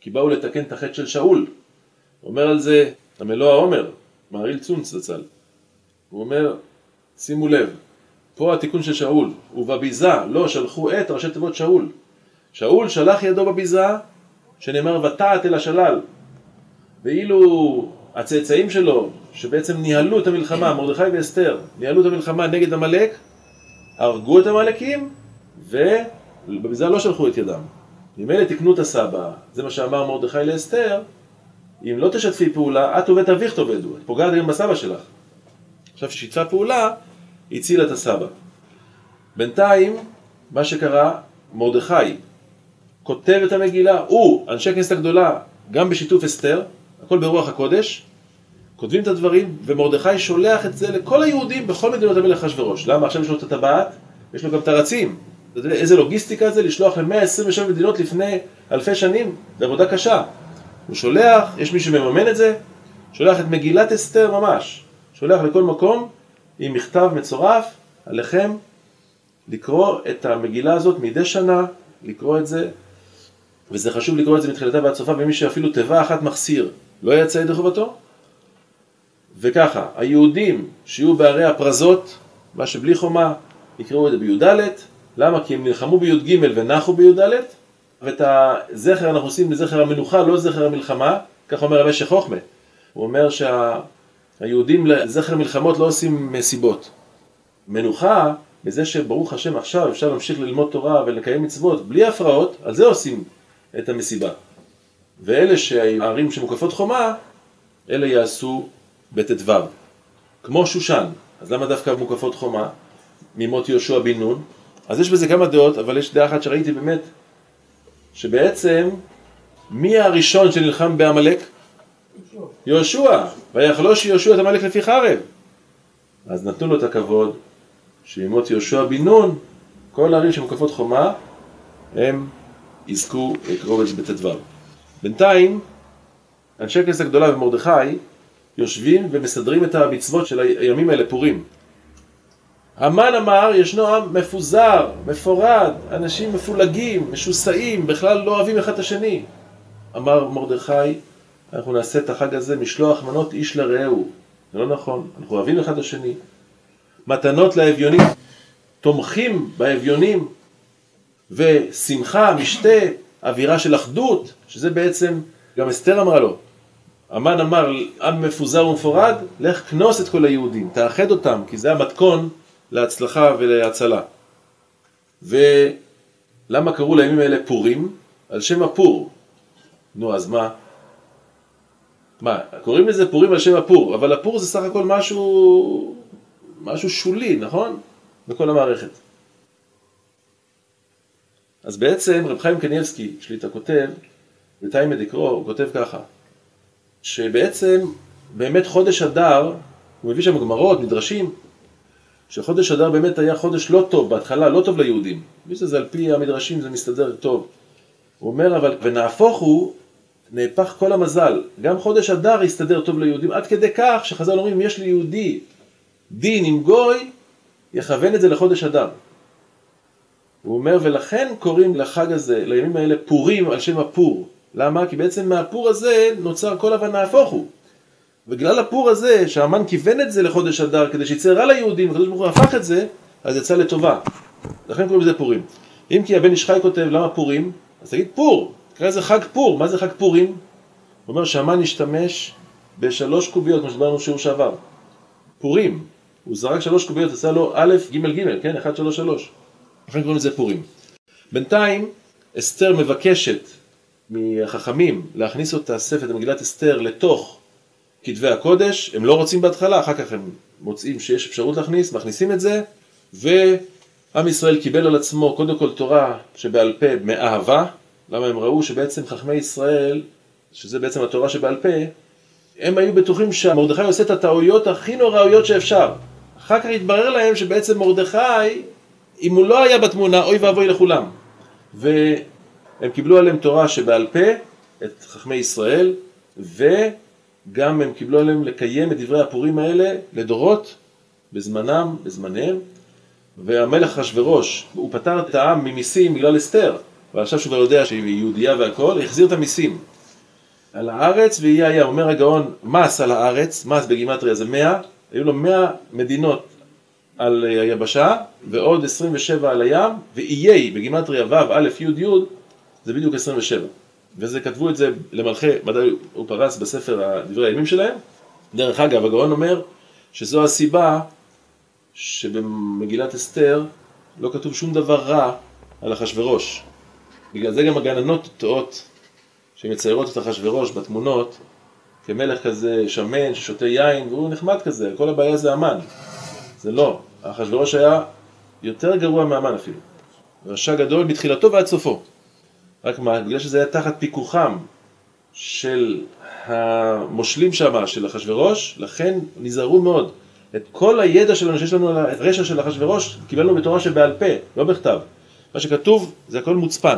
כי באו לתקן את החטא של שאול. הוא אומר על זה, המלוא העומר, מהריל צונץ לצל. הוא אומר, שימו לב, פה התיקון של שאול, ובביזה לא שלחו את ראשי תיבות שאול. שאול שלח ידו בביזה, שנאמר ותעת אל השלל. ואילו הצאצאים שלו, שבעצם ניהלו את המלחמה, מרדכי ואסתר, ניהלו את המלחמה נגד עמלק, הרגו את עמלקים, ובביזה לא שלחו את ידם. אם אלה תקנו את הסבא, זה מה שאמר מרדכי לאסתר, אם לא תשתפי פעולה, את ובית אביך תאבדו, את פוגעת גם בסבא שלך. עכשיו ששיתפה פעולה, הצילה את הסבא. בינתיים, מה שקרה, מרדכי כותב את המגילה, הוא, אנשי כנסת הגדולה, גם בשיתוף אסתר, הכל ברוח הקודש, כותבים את הדברים, ומרדכי שולח את זה לכל היהודים בכל מדינות המלך אחשוורוש. למה? עכשיו יש לו את הטבעת, יש לו גם את הרצים. איזה לוגיסטיקה זה לשלוח ל-127 מדינות לפני אלפי שנים, זה עבודה קשה. הוא שולח, יש מי שמממן את זה, שולח את מגילת אסתר ממש, שולח לכל מקום עם מכתב מצורף, עליכם לקרוא את המגילה הזאת מדי שנה, לקרוא את זה, וזה חשוב לקרוא את זה מתחילתה ועד סופה, ומי שאפילו תיבה אחת מחסיר, לא יצא ידי חובתו. וככה, היהודים שיהיו בערי הפרזות, מה שבלי חומה, יקראו את זה בי"ד. למה? כי הם נלחמו בי"ג ונחו בי"ד, ואת הזכר אנחנו עושים לזכר המנוחה, לא זכר המלחמה, כך אומר המשך חוכמה. הוא אומר שהיהודים לזכר מלחמות לא עושים מסיבות. מנוחה, בזה שברוך השם עכשיו אפשר להמשיך ללמוד תורה ולקיים מצוות, בלי הפרעות, על זה עושים את המסיבה. ואלה שהערים שמוקפות חומה, אלה יעשו בט"ו. כמו שושן. אז למה דווקא מוקפות חומה? ממות יהושע בן נון. אז יש בזה כמה דעות, אבל יש דעה אחת שראיתי באמת, שבעצם מי הראשון שנלחם בעמלק? יהושע. ויחלוש יהושע את עמלק לפי חרב. אז נתנו לו את הכבוד שממות יהושע בן נון, כל הערים שמוקפות חומה, הם יזכו לקרוא את זה בט"ו. בינתיים, אנשי כנסת הגדולה ומרדכי יושבים ומסדרים את המצוות של הימים האלה, פורים. המן אמר, ישנו עם מפוזר, מפורד, אנשים מפולגים, משוסעים, בכלל לא אוהבים אחד את השני. אמר מרדכי, אנחנו נעשה את החג הזה משלוח מנות איש לרעהו. זה לא נכון, אנחנו אוהבים אחד את השני. מתנות לאביונים, תומכים באביונים, ושמחה, משתה, אווירה של אחדות, שזה בעצם, גם אסתר אמרה לו, המן אמר, עם מפוזר ומפורד, לך כנוס את כל היהודים, תאחד אותם, כי זה המתכון להצלחה ולהצלה. ולמה קראו לימים האלה פורים? על שם הפור. נו, אז מה? קוראים לזה פורים על שם הפור, אבל הפור זה סך הכל משהו שולי, נכון? בכל המערכת. אז בעצם רב חיים קניבסקי, שליטה כותב, בתיימא דקרוא, הוא כותב ככה, שבעצם באמת חודש אדר, הוא מביא שם גמרות, מדרשים, שחודש אדר באמת היה חודש לא טוב, בהתחלה לא טוב ליהודים. זה על פי המדרשים זה מסתדר טוב. הוא אומר, אבל ונהפוך הוא, נהפך כל המזל. גם חודש אדר יסתדר טוב ליהודים, עד כדי כך שחז"ל אומרים, אם יש ליהודי דין עם גוי, יכוון את זה לחודש אדר. הוא אומר, ולכן קוראים לחג הזה, לימים האלה, פורים על שם הפור. למה? כי בעצם מהפור הזה נוצר כל ונהפוך הוא. בגלל הפור הזה, שהמן כיוון את זה לחודש אדר, כדי שיצא רע ליהודים, הקדוש ברוך הוא הפך את זה, אז יצא לטובה. לכן קוראים לזה פורים. אם כי הבן איש חי כותב, למה פורים? אז תגיד פור, תקרא לזה חג פור. מה זה חג פורים? הוא אומר שהמן השתמש ב3 קוביות, כמו שדברנו שיעור שעבר. פורים. הוא זרק 3 קוביות, עשה לו א', ג', ג', כן? 1, 3, 3. לכן קוראים לזה פורים. בינתיים, אסתר מבקשת מהחכמים להכניס אותה ספר, את מגילת אסתר, לתוך כתבי הקודש. הם לא רוצים בהתחלה, אחר כך הם מוצאים שיש אפשרות להכניס, מכניסים את זה, עם ישראל קיבל על עצמו קודם כל תורה שבעל פה מאהבה. למה? הם ראו שבעצם חכמי ישראל, שזה בעצם התורה שבעל פה, הם היו בטוחים שמרדכי עושה את הטעויות הכי נוראיות שאפשר. אחר כך התברר להם שבעצם מרדכי, אם הוא לא היה בתמונה, אוי ואבוי לכולם. והם קיבלו עליהם תורה שבעל פה, את חכמי ישראל, וגם הם קיבלו עליהם לקיים את דברי הפורים האלה לדורות, בזמנם, בזמניהם. והמלך אחשוורוש, הוא פטר את העם ממיסים בגלל אסתר, ועכשיו שהוא כבר יודע שהיא יהודייה והכל, החזיר את המיסים על הארץ, ויהיה, אומר הגאון, מס על הארץ, מס בגימטריה זה 100, היו לו 100 מדינות על היבשה, ועוד 27 על הים, ואיי בגימטריה ו' א' י' י' זה בדיוק 27. וזה כתבו את זה למלכי מדי ופרס בספר דברי הימים שלהם. דרך אגב, הגאון אומר שזו הסיבה שבמגילת אסתר לא כתוב שום דבר רע על אחשוורוש. בגלל זה גם הגננות טועות שמציירות את אחשוורוש בתמונות כמלך כזה שמן ששותה יין והוא נחמד כזה, כל הבעיה זה המן. זה לא, אחשוורוש היה יותר גרוע מהמן אפילו. רשע גדול מתחילתו ועד סופו. רק מה, בגלל שזה היה תחת פיקוחם של המושלים שם של אחשוורוש, לכן נזהרו מאוד. את כל הידע שלנו שיש לנו על הרשע של אחשוורוש קיבלנו בתורה שבעל פה, לא בכתב. מה שכתוב זה הכל מוצפן.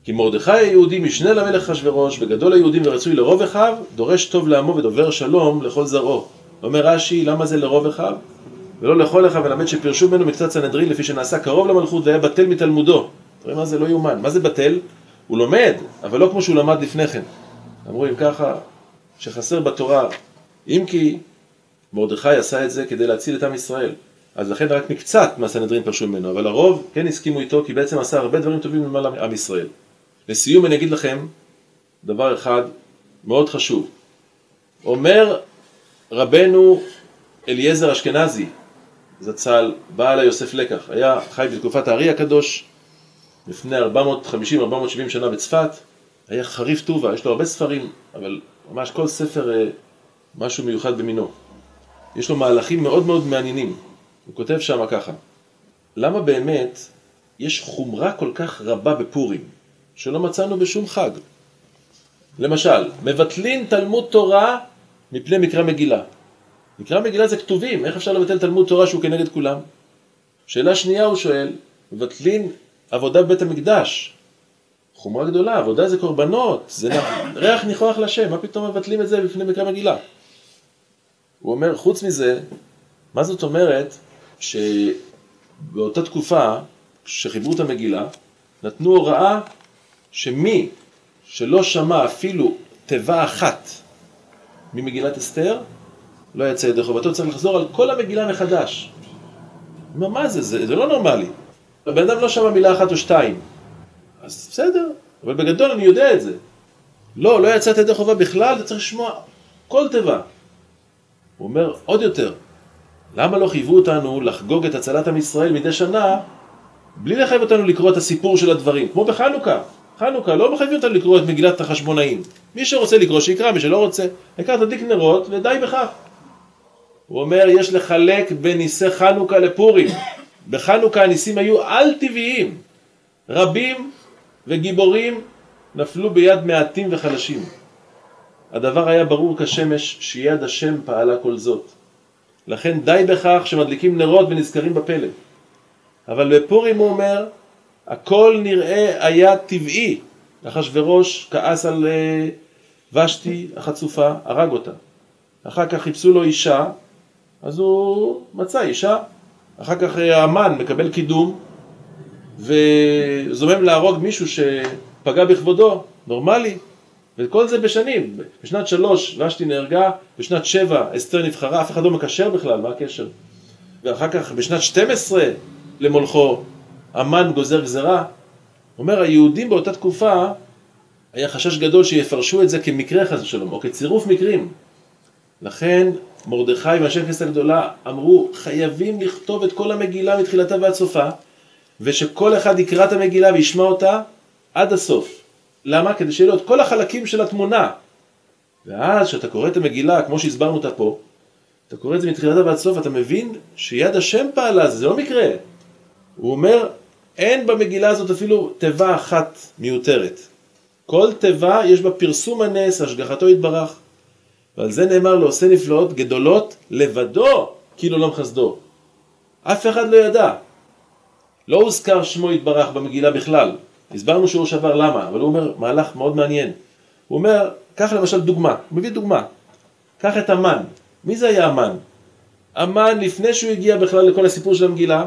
כי מרדכי היהודי משנה למלך אחשוורוש וגדול היהודים ורצוי לרוב אחיו, דורש טוב לעמו ודובר שלום לכל זרעו. אומר רש"י, למה זה לרוב אחיו? ולא לכל אחיו, ולמד שפרשו ממנו מקצת סנהדרין לפי שנעשה קרוב למלכות והיה בטל מתלמודו. תראי מה זה לא יאומן. מה זה בטל? הוא לומד, אבל לא כמו שהוא למד לפני כן. אמרו אם ככה, שחסר בתורה. אם כי מרדכי עשה את זה כדי להציל את עם ישראל. אז לכן רק מקצת מהסנהדרין פרשו ממנו, אבל הרוב כן הסכימו איתו כי בעצם עשה הרבה דברים טובים למען עם ישראל. לסיום אני אגיד לכם דבר אחד מאוד חשוב. אומר רבנו אליעזר אשכנזי, זצ"ל, בעל היוסף לקח, היה חי בתקופת הארי הקדוש, לפני 450-470 שנה בצפת, היה חריף טובה, יש לו הרבה ספרים, אבל ממש כל ספר משהו מיוחד במינו. יש לו מהלכים מאוד מאוד מעניינים. הוא כותב שם ככה, למה באמת יש חומרה כל כך רבה בפורים, שלא מצאנו בשום חג? למשל, מבטלין תלמוד תורה מפני מקרא מגילה. מקרא מגילה זה כתובים, איך אפשר לבטל תלמוד תורה שהוא כנגד כולם? שאלה שנייה הוא שואל, מבטלין עבודה בבית המקדש. חומרה גדולה, עבודה זה קורבנות, זה ריח ניחוח לשם, מה פתאום מבטלים את זה בפני מקרא מגילה? הוא אומר, חוץ מזה, מה זאת אומרת שבאותה תקופה שחיברו את המגילה, נתנו הוראה שמי שלא שמע אפילו תיבה אחת ממגילת אסתר, לא יצא ידי חובתו, צריך לחזור על כל המגילה מחדש. הוא אומר, מה זה? זה לא נורמלי. הבן אדם לא שמע מילה אחת או שתיים. אז בסדר, אבל בגדול אני יודע את זה. לא יצא ידי חובה בכלל, אתה צריך לשמוע כל תיבה. הוא אומר, עוד יותר, למה לא חייבו אותנו לחגוג את הצלת עם ישראל מדי שנה, בלי לחייב אותנו לקרוא את הסיפור של הדברים, כמו בחנוכה. חנוכה, לא מחייבים אותנו לקרוא את מגילת החשמונאים. מי שרוצה לקרוא, שיקרא, מי שלא רוצה, העיקר תדליק נרות ודי בכך. הוא אומר, יש לחלק בין ניסי חנוכה לפורים. בחנוכה הניסים היו על טבעיים. רבים וגיבורים נפלו ביד מעטים וחלשים. הדבר היה ברור כשמש שיד השם פעלה כל זאת. לכן די בכך שמדליקים נרות ונזכרים בפלא. אבל בפורים הוא אומר, הכל נראה היה טבעי. אחשוורוש כעס על ושתי החצופה, הרג אותה. אחר כך חיפשו לו אישה, אז הוא מצא אישה. אחר כך המן מקבל קידום, וזומם להרוג מישהו שפגע בכבודו, נורמלי. וכל זה בשנים. בשנת 3 ושתי נהרגה, בשנת 7 אסתר נבחרה, אף אחד לא מקשר בכלל, מה הקשר? ואחר כך בשנת 12 למולכו, המן גוזר גזרה. אומר, היהודים באותה תקופה, היה חשש גדול שיפרשו את זה כמקרה חס ושלום, או כצירוף מקרים. לכן מרדכי ואנשי הכנסת הגדולה אמרו, חייבים לכתוב את כל המגילה מתחילתה ועד סופה, ושכל אחד יקרא את המגילה וישמע אותה עד הסוף. למה? כדי שיהיה לו את כל החלקים של התמונה. ואז שאתה קורא את המגילה, כמו שהסברנו אותה פה, אתה קורא את זה מתחילתה ועד סוף, אתה מבין שיד השם פעלה, זה לא מקרה. הוא אומר, אין במגילה הזאת אפילו תיבה אחת מיותרת. כל תיבה יש בה פרסום הנס, השגחתו יתברך. ועל זה נאמר לו, עושה נפלאות גדולות לבדו, כאילו לא מחסדו. אף אחד לא ידע. לא הוזכר שמו יתברך במגילה בכלל. הסברנו שהוא שבר למה, אבל הוא אומר מהלך מאוד מעניין. הוא אומר, קח למשל דוגמה, הוא מביא דוגמה. קח את המן. מי זה היה המן? המן, לפני שהוא הגיע בכלל לכל הסיפור של המגילה,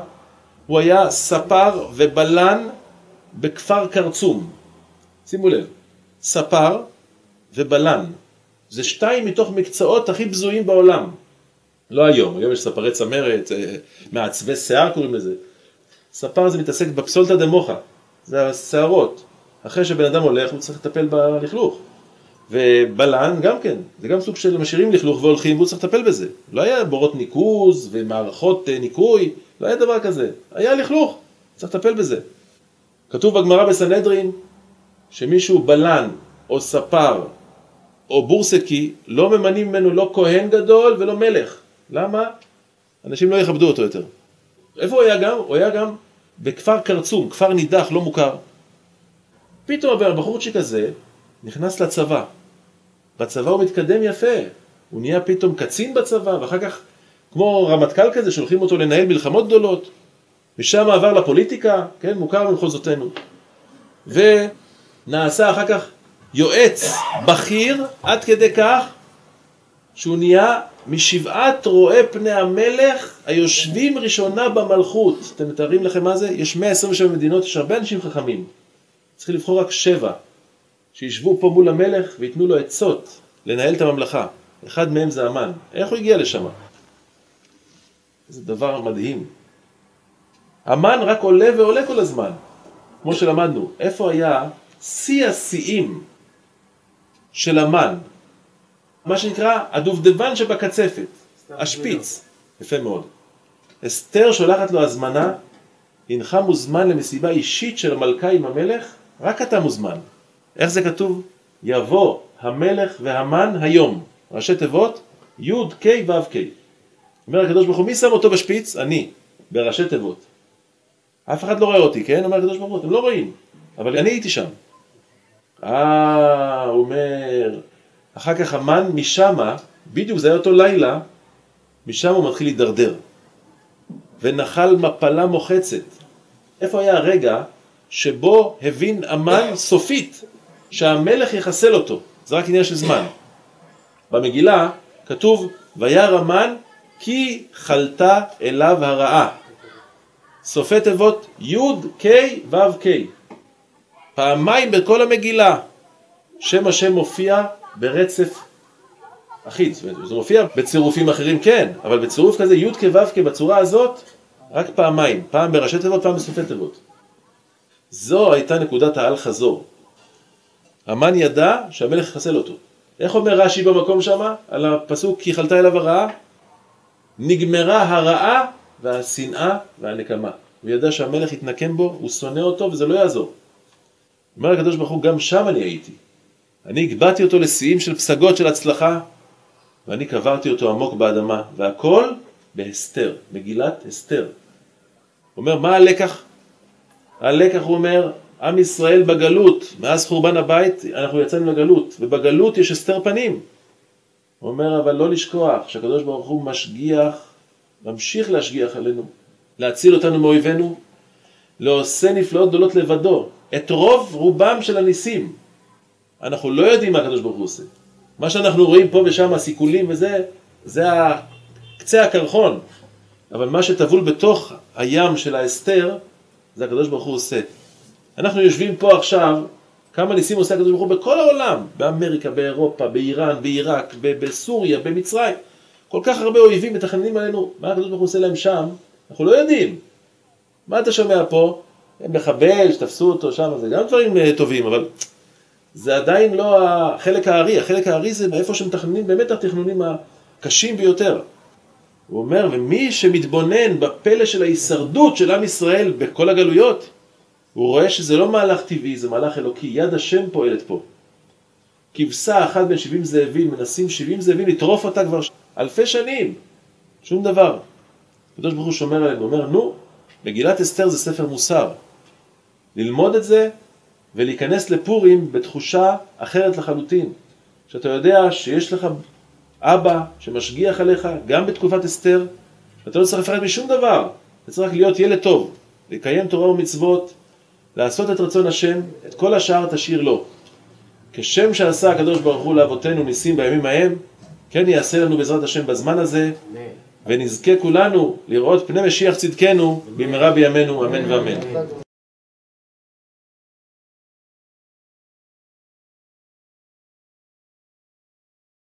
הוא היה ספר ובלן בכפר קרצום. שימו לב, ספר ובלן. זה שתיים מתוך מקצועות הכי בזויים בעולם. לא היום, היום יש ספרי צמרת, מעצבי שיער קוראים לזה. ספר זה מתעסק בפסולתא דמוחא, זה השערות. אחרי שבן אדם הולך הוא צריך לטפל בלכלוך. ובלן גם כן, זה גם סוג של משאירים לכלוך והולכים והוא צריך לטפל בזה. לא היה בורות ניקוז ומערכות ניקוי, לא היה דבר כזה. היה לכלוך, צריך לטפל בזה. כתוב בגמרא בסנהדרין, שמישהו בלן או ספר או בורסקי, לא ממנים ממנו לא כהן גדול ולא מלך. למה? אנשים לא יכבדו אותו יותר. איפה הוא היה גם? הוא היה גם בכפר קרצום, כפר נידח, לא מוכר. פתאום הבחורצ'יק הזה נכנס לצבא. בצבא הוא מתקדם יפה. הוא נהיה פתאום קצין בצבא, ואחר כך, כמו רמטכ"ל כזה, שולחים אותו לנהל מלחמות גדולות. משם עבר לפוליטיקה, כן, מוכר במחוזותינו. ונעשה אחר כך יועץ בכיר, עד כדי כך, שהוא נהיה משבעת רואי פני המלך, היושבים ראשונה במלכות. אתם מתארים לכם מה זה? יש 127 מדינות, יש הרבה אנשים חכמים. צריכים לבחור רק 7, שישבו פה מול המלך ויתנו לו עצות לנהל את הממלכה. אחד מהם זה המן. איך הוא הגיע לשם? זה דבר מדהים. המן רק עולה ועולה כל הזמן. כמו שלמדנו, איפה היה שיא השיאים של המן? מה שנקרא הדובדבן שבקצפת, השפיץ. יפה מאוד. אסתר שולחת לו הזמנה, הנך מוזמן למסיבה אישית של המלכה עם המלך, רק אתה מוזמן. איך זה כתוב? יבוא המלך והמן היום. ראשי תיבות, י' ק' ו' ק'. אומר הקדוש ברוך הוא, מי שם אותו בשפיץ? אני, בראשי תיבות. אף אחד לא רואה אותי, כן? אומר הקדוש ברוך הוא, אתם לא רואים. אבל אני הייתי שם. הוא אומר, אחר כך המן משמה, בדיוק זה היה אותו לילה, משם הוא מתחיל להידרדר. ונחל מפלה מוחצת. איפה היה הרגע שבו הבין המן סופית שהמלך יחסל אותו? זה רק עניין של זמן. במגילה כתוב, וירא המן כי חלתה אליו הרעה. סופי תיבות י' ק' ו' ק'. פעמיים בכל המגילה שם השם מופיע ברצף אחיד. זה מופיע בצירופים אחרים כן, אבל בצירוף כזה י' כ' ו' כ' בצורה הזאת רק פעמיים, פעם בראשי תיבות, פעם בסופי תיבות. זו הייתה נקודת העל חזור. המן ידע שהמלך יחסל אותו. איך אומר רש"י במקום שמה? על הפסוק כי חלתה אליו הרעה, נגמרה הרעה והשנאה והנקמה. הוא ידע שהמלך יתנקם בו, הוא שונא אותו וזה לא יעזור. אומר הקדוש ברוך הוא, גם שם אני הייתי. אני הגבעתי אותו לשיאים של פסגות של הצלחה, ואני קברתי אותו עמוק באדמה, והכל בהסתר, מגילת הסתר. הוא אומר, מה הלקח? הלקח הוא אומר, עם ישראל בגלות, מאז חורבן הבית אנחנו יצאנו לגלות, ובגלות יש הסתר פנים. הוא אומר, אבל לא לשכוח שהקדוש ברוך הוא משגיח, ממשיך להשגיח עלינו, להציל אותנו מאויבינו, לעושה נפלאות גדולות לבדו, את רוב רובם של הניסים. אנחנו לא יודעים מה הקדוש ברוך הוא עושה. מה שאנחנו רואים פה ושם, הסיכולים וזה, זה קצה הקרחון. אבל מה שטבול בתוך הים של ההסתר, זה הקדוש ברוך הוא עושה. אנחנו יושבים פה עכשיו, כמה ניסים עושה הקדוש ברוך הוא בכל העולם, באמריקה, באירופה, באיראן, בעיראק, בסוריה, במצרים. כל כך הרבה אויבים מתכננים עלינו, מה הקדוש ברוך הוא עושה להם שם? אנחנו לא יודעים. מה אתה שומע פה? מחבל, שתפסו אותו שם, זה גם דברים טובים, אבל זה עדיין לא החלק הארי. החלק הארי זה איפה שמתכננים באמת התכנונים הקשים ביותר. הוא אומר, ומי שמתבונן בפלא של ההישרדות של עם ישראל בכל הגלויות, הוא רואה שזה לא מהלך טבעי, זה מהלך אלוקי, יד השם פועלת פה. כבשה אחת בין 70 זאבים, מנסים 70 זאבים לטרוף אותה כבר אלפי שנים, שום דבר. הקדוש ברוך הוא שומר עלינו, אומר, נו, מגילת אסתר זה ספר מוסר. ללמוד את זה ולהיכנס לפורים בתחושה אחרת לחלוטין. שאתה יודע שיש לך אבא שמשגיח עליך גם בתקופת אסתר, ואתה לא צריך לפחד משום דבר. אתה צריך להיות ילד טוב, לקיים תורה ומצוות, לעשות את רצון השם, את כל השאר תשאיר לו. כשם שעשה הקדוש ברוך הוא לאבותינו ניסים בימים ההם, כן יעשה לנו בעזרת השם בזמן הזה, ונזכה כולנו לראות פני משיח צדקנו במהרה בימינו, אמן ואמן.